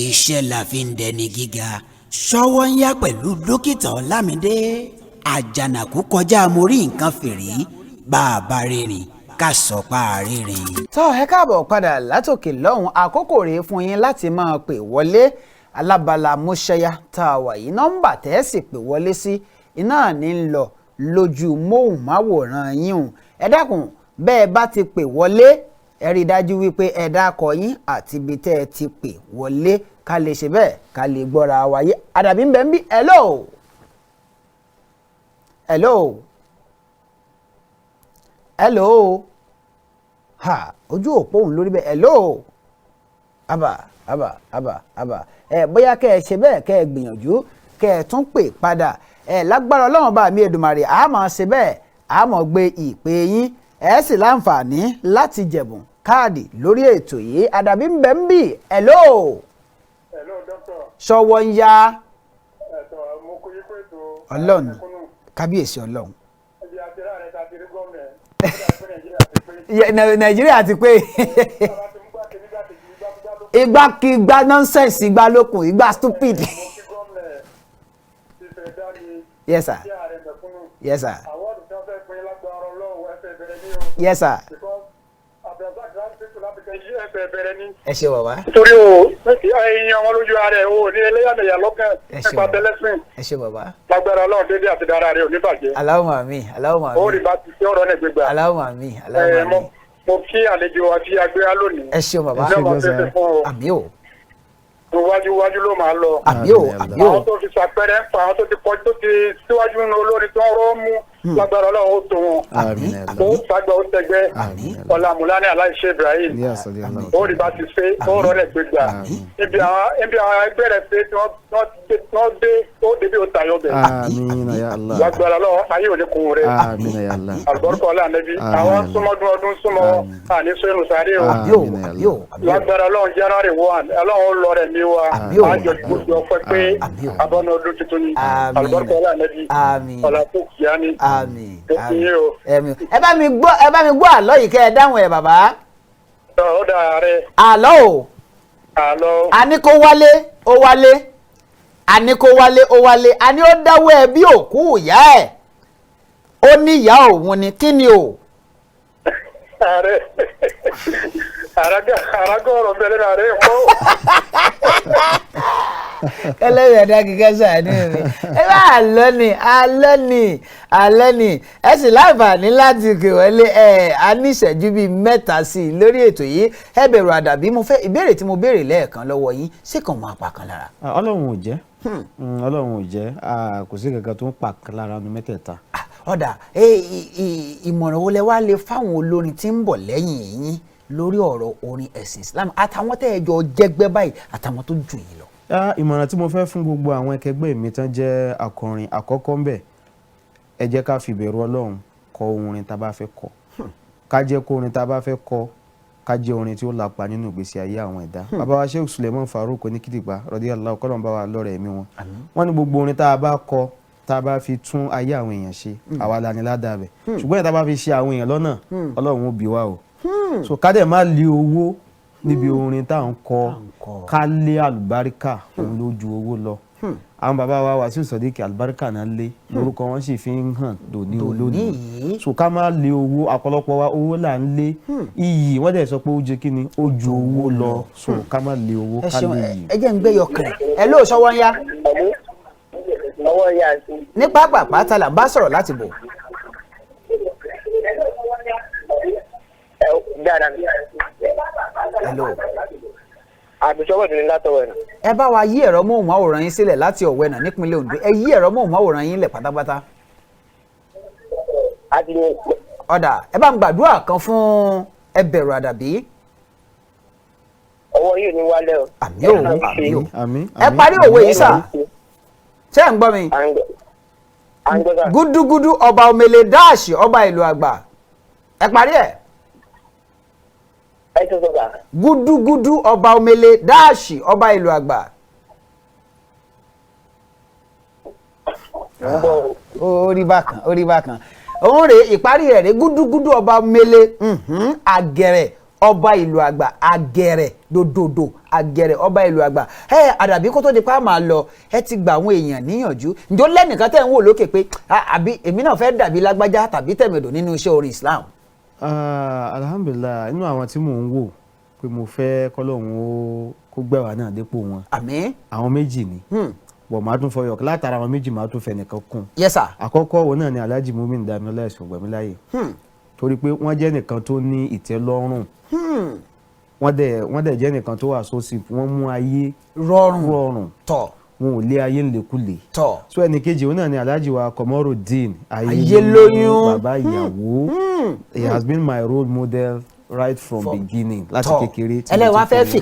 iṣẹ́ la fi ń dẹni gíga Sowonya pẹ̀lú Dókítà Olamide àjànàkú kọjá mo rí nǹkan fìrí bá a bá rìnrìn ká sọ pa àrírin. tó ẹ káàbọ̀ padà látòkè lọ́hùn àkókò rèé fún yín láti máa pè wọlé alábala múṣẹ́yá tá a wà yìí nọ́mbà tẹ́ ẹ sì pè wọlé sí iná ní ń lọ lójú móhùnmáwòrán yín o ẹ dákun bẹ́ẹ̀ bá ti pè wọlé ẹ rí i dájú wípé ẹ dákọ yín àti ibi tẹ́ ẹ ti pè wọlé ká lè ṣe bẹ́ẹ̀ ká lè gbọ́ra wáyé Àdàbí ń bẹ ń bí hello ojú òpó òun lórí bẹ́ẹ̀ hello àbà bóyá kẹ́ ẹ ṣe bẹ́ẹ̀ kẹ́ ẹ gbìyànjú kẹ́ ẹ tún pè padà lágbára Ọlọ́run bá mi Èdùmàrè a máa ṣe bẹ́ẹ̀ a máa gbé ìpè yín ẹ sì láǹfààní láti jẹ̀bùn káàdì lórí ètò yìí Àdàbí ń bẹ ń bì hello doctor Sowonya mo kò yí pé ètò Ọlọ́run kábíyèsí Ọlọ́run. Nàìjíríà ti pé ìgbàkigbà nonsense ìgbà lókun ìgbà stupid. Yes sir. Yes sir. Yes sir. ẹ ṣe bàbá. nítorí o ẹyin ọmọ lójú ara ẹ o ní ẹlẹ́yàmẹ̀yà lọ́kàn nípa tẹlẹsìn. ẹ ṣe bàbá. lágbára Ọlọ́run dédé àti dára rẹ ò ní bàjẹ́. Allahumma àmín Allahumma àmín. ó rí bá ti ṣe ọ̀rọ̀ náà gbégbá. Allahumma àmín Allahumma àmín. mo kí àlejò àti agbéra lónìí. ẹ ṣe bàbá. àmín o. wájú ló máa lọ. àmín o àmín o. àwọn tó fi ṣàpẹrẹ ń pa àwọn tó ti síwájú nínú olórin tó ń rọ́ mú lágbára ọlọ́run ó tó wọn ó fagbọ́ ó tẹgbẹ́ ọ̀làmúlá ní aláìṣe Ibrahim ó rí bá ti ṣe ó rọrẹ̀ gbégbá ibi àwọn ẹgbẹ́ rẹ̀ pé tí wọ́n dé ó débi ó tayọ bẹ̀ lágbára ọlọ́run ayé ò ní kun rẹ̀ àlùbọ́rùkọ ọlànẹ́bí àwọn súnmọ́dún ọdún súnmọ́ àní sóyún sáré o lágbára ọlọ́run January 1 ọlọ́run ó lọ rẹ̀ ní wa àjọ gbogbo ọpẹ́ pé abọ́nà ọdún tuntun ni àlùbọ́rùkọ ọlànẹ́bí ọ̀là tó kìá ni. ẹ bá mi gbọ́ àlọ́ yìí kẹ́ ẹ dáhùn ẹ̀ bàbá. ó dáa rẹ. àlọ́ o. àlọ́. àní kó wálé ó wálé àní kó wálé ó wálé àní ó dáwọ́ ẹ bí òkú ìyá ẹ̀ ó ní ìyá òun ni kí ni o. ààrẹ àràgọ́ ọ̀rọ̀ bẹ̀rẹ̀ ààrẹ mọ́. kẹlẹ́rì ẹ̀dá kíkẹ́ sàánú mi ẹ bá alẹ́ ni ẹ sì láǹfààní láti kè wọlé a ní ìṣẹ́jú bíi mẹ́ta sí i lórí ètò yìí Ẹbẹ̀rù Àdàbí mo fẹ́ ìbéèrè tí mo béèrè lẹ́ẹ̀kan lọ́wọ́ yín ṣé kàn máa pa kan lára. Ọlọ́run ò jẹ́ Ọlọ́run ò jẹ́ kò sí kankan tó ń pa kan lára nu mẹ́tẹ̀ẹ̀ta. ọ̀dà ìmọ̀ràn wo lẹ wá lè fáwọn olórin tí ń bọ̀ lẹ́yìn yín lórí ọ̀rọ̀ orin ẹ̀sìn Islam àtàwọn tẹ́ ẹ jọ jẹ́gbẹ́ báyìí àtàwọn tó jù yín lọ. ìmọ̀ràn tí mo fẹ́ fún gbogbo àwọn ẹkẹgbẹ́ mi tán jẹ́ akọrin àkọ́kọ́ ń bẹ̀ ẹ jẹ́ ká fi ìbẹ̀rù Ọlọ́run kọ orin tá a bá fẹ́ kọ ká jẹ́ kó orin tá a bá fẹ́ kọ ká jẹ́ orin tí ó lapa nínú ìgbésí ayé àwọn ẹ̀dá. bàbá wa Sheikh Suleiman Farouk Oníkìtìpá radiyallahu kọ́lọ́n bá wa lọ́rẹ̀ ẹ̀mí wọn wọ́n ní gbogbo orin tá a bá kọ tá a bá fi tún ayé àwọn èèyàn ṣe àwa la ní ládàá bẹ̀ ṣùgbọ́n tá a bá fi ṣe àwọn èèyàn lọ́nà Ọlọ́run ó bí wa o so ká dẹ̀ má lé owó níbi orin tá à ń kọ ká lé àlùbáríkà òun ló ju owó lọ àwọn bàbá wa Wàsíù Sọ̀díkì àlùbáríkà náà lé lórúkọ wọn sì fi ń hàn dòní olódì so ká má lé owó ọ̀pọ̀lọpọ̀ wa owó là ń lé iyì wọ́n dẹ̀ sọ pé ó jẹ́ kí ni ó ju owó lọ so ká má lé owó ká lé iyì. ẹ jẹ́ ń gbé yọkàn ẹ lóò Sọ́wọ́nyá ní pápá pátá là ń bá sọ̀rọ̀ láti bò. Hello. àbísọ́wọ́ ìdílé látọ̀wẹ̀ nà. ẹ bá wa yí ẹ̀rọ móhùnmáwòrán yín sílẹ̀ láti Ọ̀wẹ̀nà nípínlẹ̀ Oǹdó ẹ yí ẹ̀rọ móhùnmáwòrán yín lẹ̀ pátápátá. ọ̀dà ẹ bá ń gbàdúrà kan fún Ẹbẹ̀rù Àdàbí. ọwọ́ yìí ni wálẹ̀ o. àmín o ẹ parí òwe yìí sà ṣé ẹ̀ ń gbọ́ mi. gúdúgúdú ọba omele dáàṣì ọba ìlú àgbà ẹ parí ẹ̀. gúdúgúdú ọba omele dáàṣì ọba ìlú àgbà. orí bákan òun rèé ìparí rẹ̀ rèé gúdúgúdú ọba omele àgẹ̀rẹ̀ ọba ìlú àgbà àgẹ̀rẹ̀ dòdòdò àgẹ̀rẹ̀ ọba ìlú àgbà. Àdàbí kó tó di pa máa lọ ẹ ti gba àwọn èèyàn níyànjú ǹjọ́ lẹ́nìkan tẹ̀ ń wò lókè pé àbí èmi náà fẹ́ dàbí lágbájá tàbí tẹ̀mẹ̀dò nínú iṣẹ́ orin Islam. Alhamdulillah inú àwọn tí mò ń wò pé mo fẹ́ kọ́lọ́hún kó gbẹ̀wà náà dépò wọn. àmín. àwọn méjì ni bọ̀ máa tún fọyọ̀ látara àwọn méjì máa tún fẹ́ nìkan kún. yes sir. àkọ́kọ́ òun náà ni Alhaji Mumin Damilola ẹ̀sùn gbẹ̀míláyè torí pé wọ́n jẹ́ nìkan tó ní ìtẹ́lọ́rùn wọ́n dẹ̀ jẹ́ nìkan tó wà sósì wọ́n mú ayé rọrùn tọ̀ wọn ò lé ayé ńlẹ̀kulè tọ̀ so ẹnì kejì òun náà ni Alhaji wa Komorudeen Ayélóyún bàbá ìyàwó he has been my role model right from beginning láti kékeré. ẹlẹ́wàá fẹ́ fi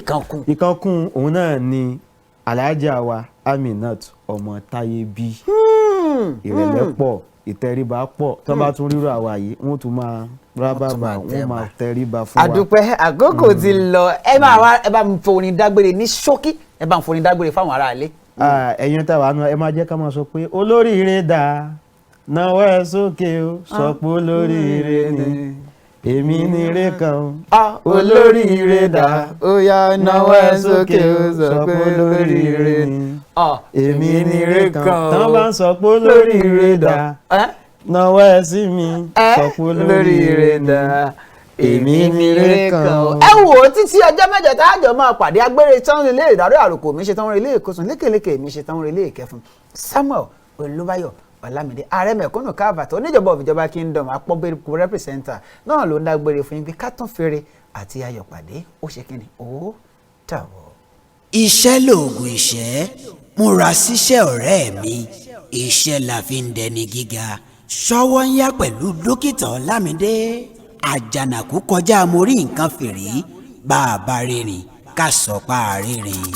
ìkan kún òun náà ni Alhaja wa Aminat ọmọ Táyé bí ìrẹ̀lẹ̀ pọ̀ ìtẹríba pọ̀ tó bá tún rírọ àwa yìí wọ́n tún máa rábàbà wọ́n máa tẹríba fún wa. àdúpẹ́ àkókò ti lọ ẹ bá ń forin dágbére ní ṣókí ẹ bá ń forin dágbére fáwọn aráalé. ẹ̀yin táwa náà ẹ máa jẹ́ ká máa sọ pé olóríire dà náwó ẹ sókè o sọ pé olóríire ni èmi ni ire kan olóríire dà ó yá náwó ẹ sókè o sọ pé olóríire ni èmi ni ire kan tán bá ń sọ pé olóríire dà náwó ẹ sí mi sọ pé olóríire dà èmi ni ire kan. ẹ wò ó títí ọjọ́ mẹ́jọ tá a jọ máa pàdé agbére tán ilé ìdarí àròkò mi ṣe tán ilé ìkóso lékèlékè mi ṣe tán ilé ìkẹfún Samuel Olúbáyọ̀ Ọlámídé ààrẹ mẹ̀kúnnù káàbàtà oníjọba òfìjọba kingdom apọ́bẹ̀rẹ̀kù rẹ́pìsẹ́ńtà náà ló ń dágbére fún yín pé ká tán fèrè àti ayọ̀ pàdé ó ṣe kí ni ó dàbọ̀. iṣẹ́ lóògùn ìṣẹ́ múra síṣẹ́ ọ̀rẹ́ mi iṣẹ́ la fi ń dẹni gíga Sowonya pẹ̀lú dókítà Olamide. Àjànàkú kọjá mo rí nǹkan fìrí bá a bá rìnrìn ká sọ pa àrìnrìn.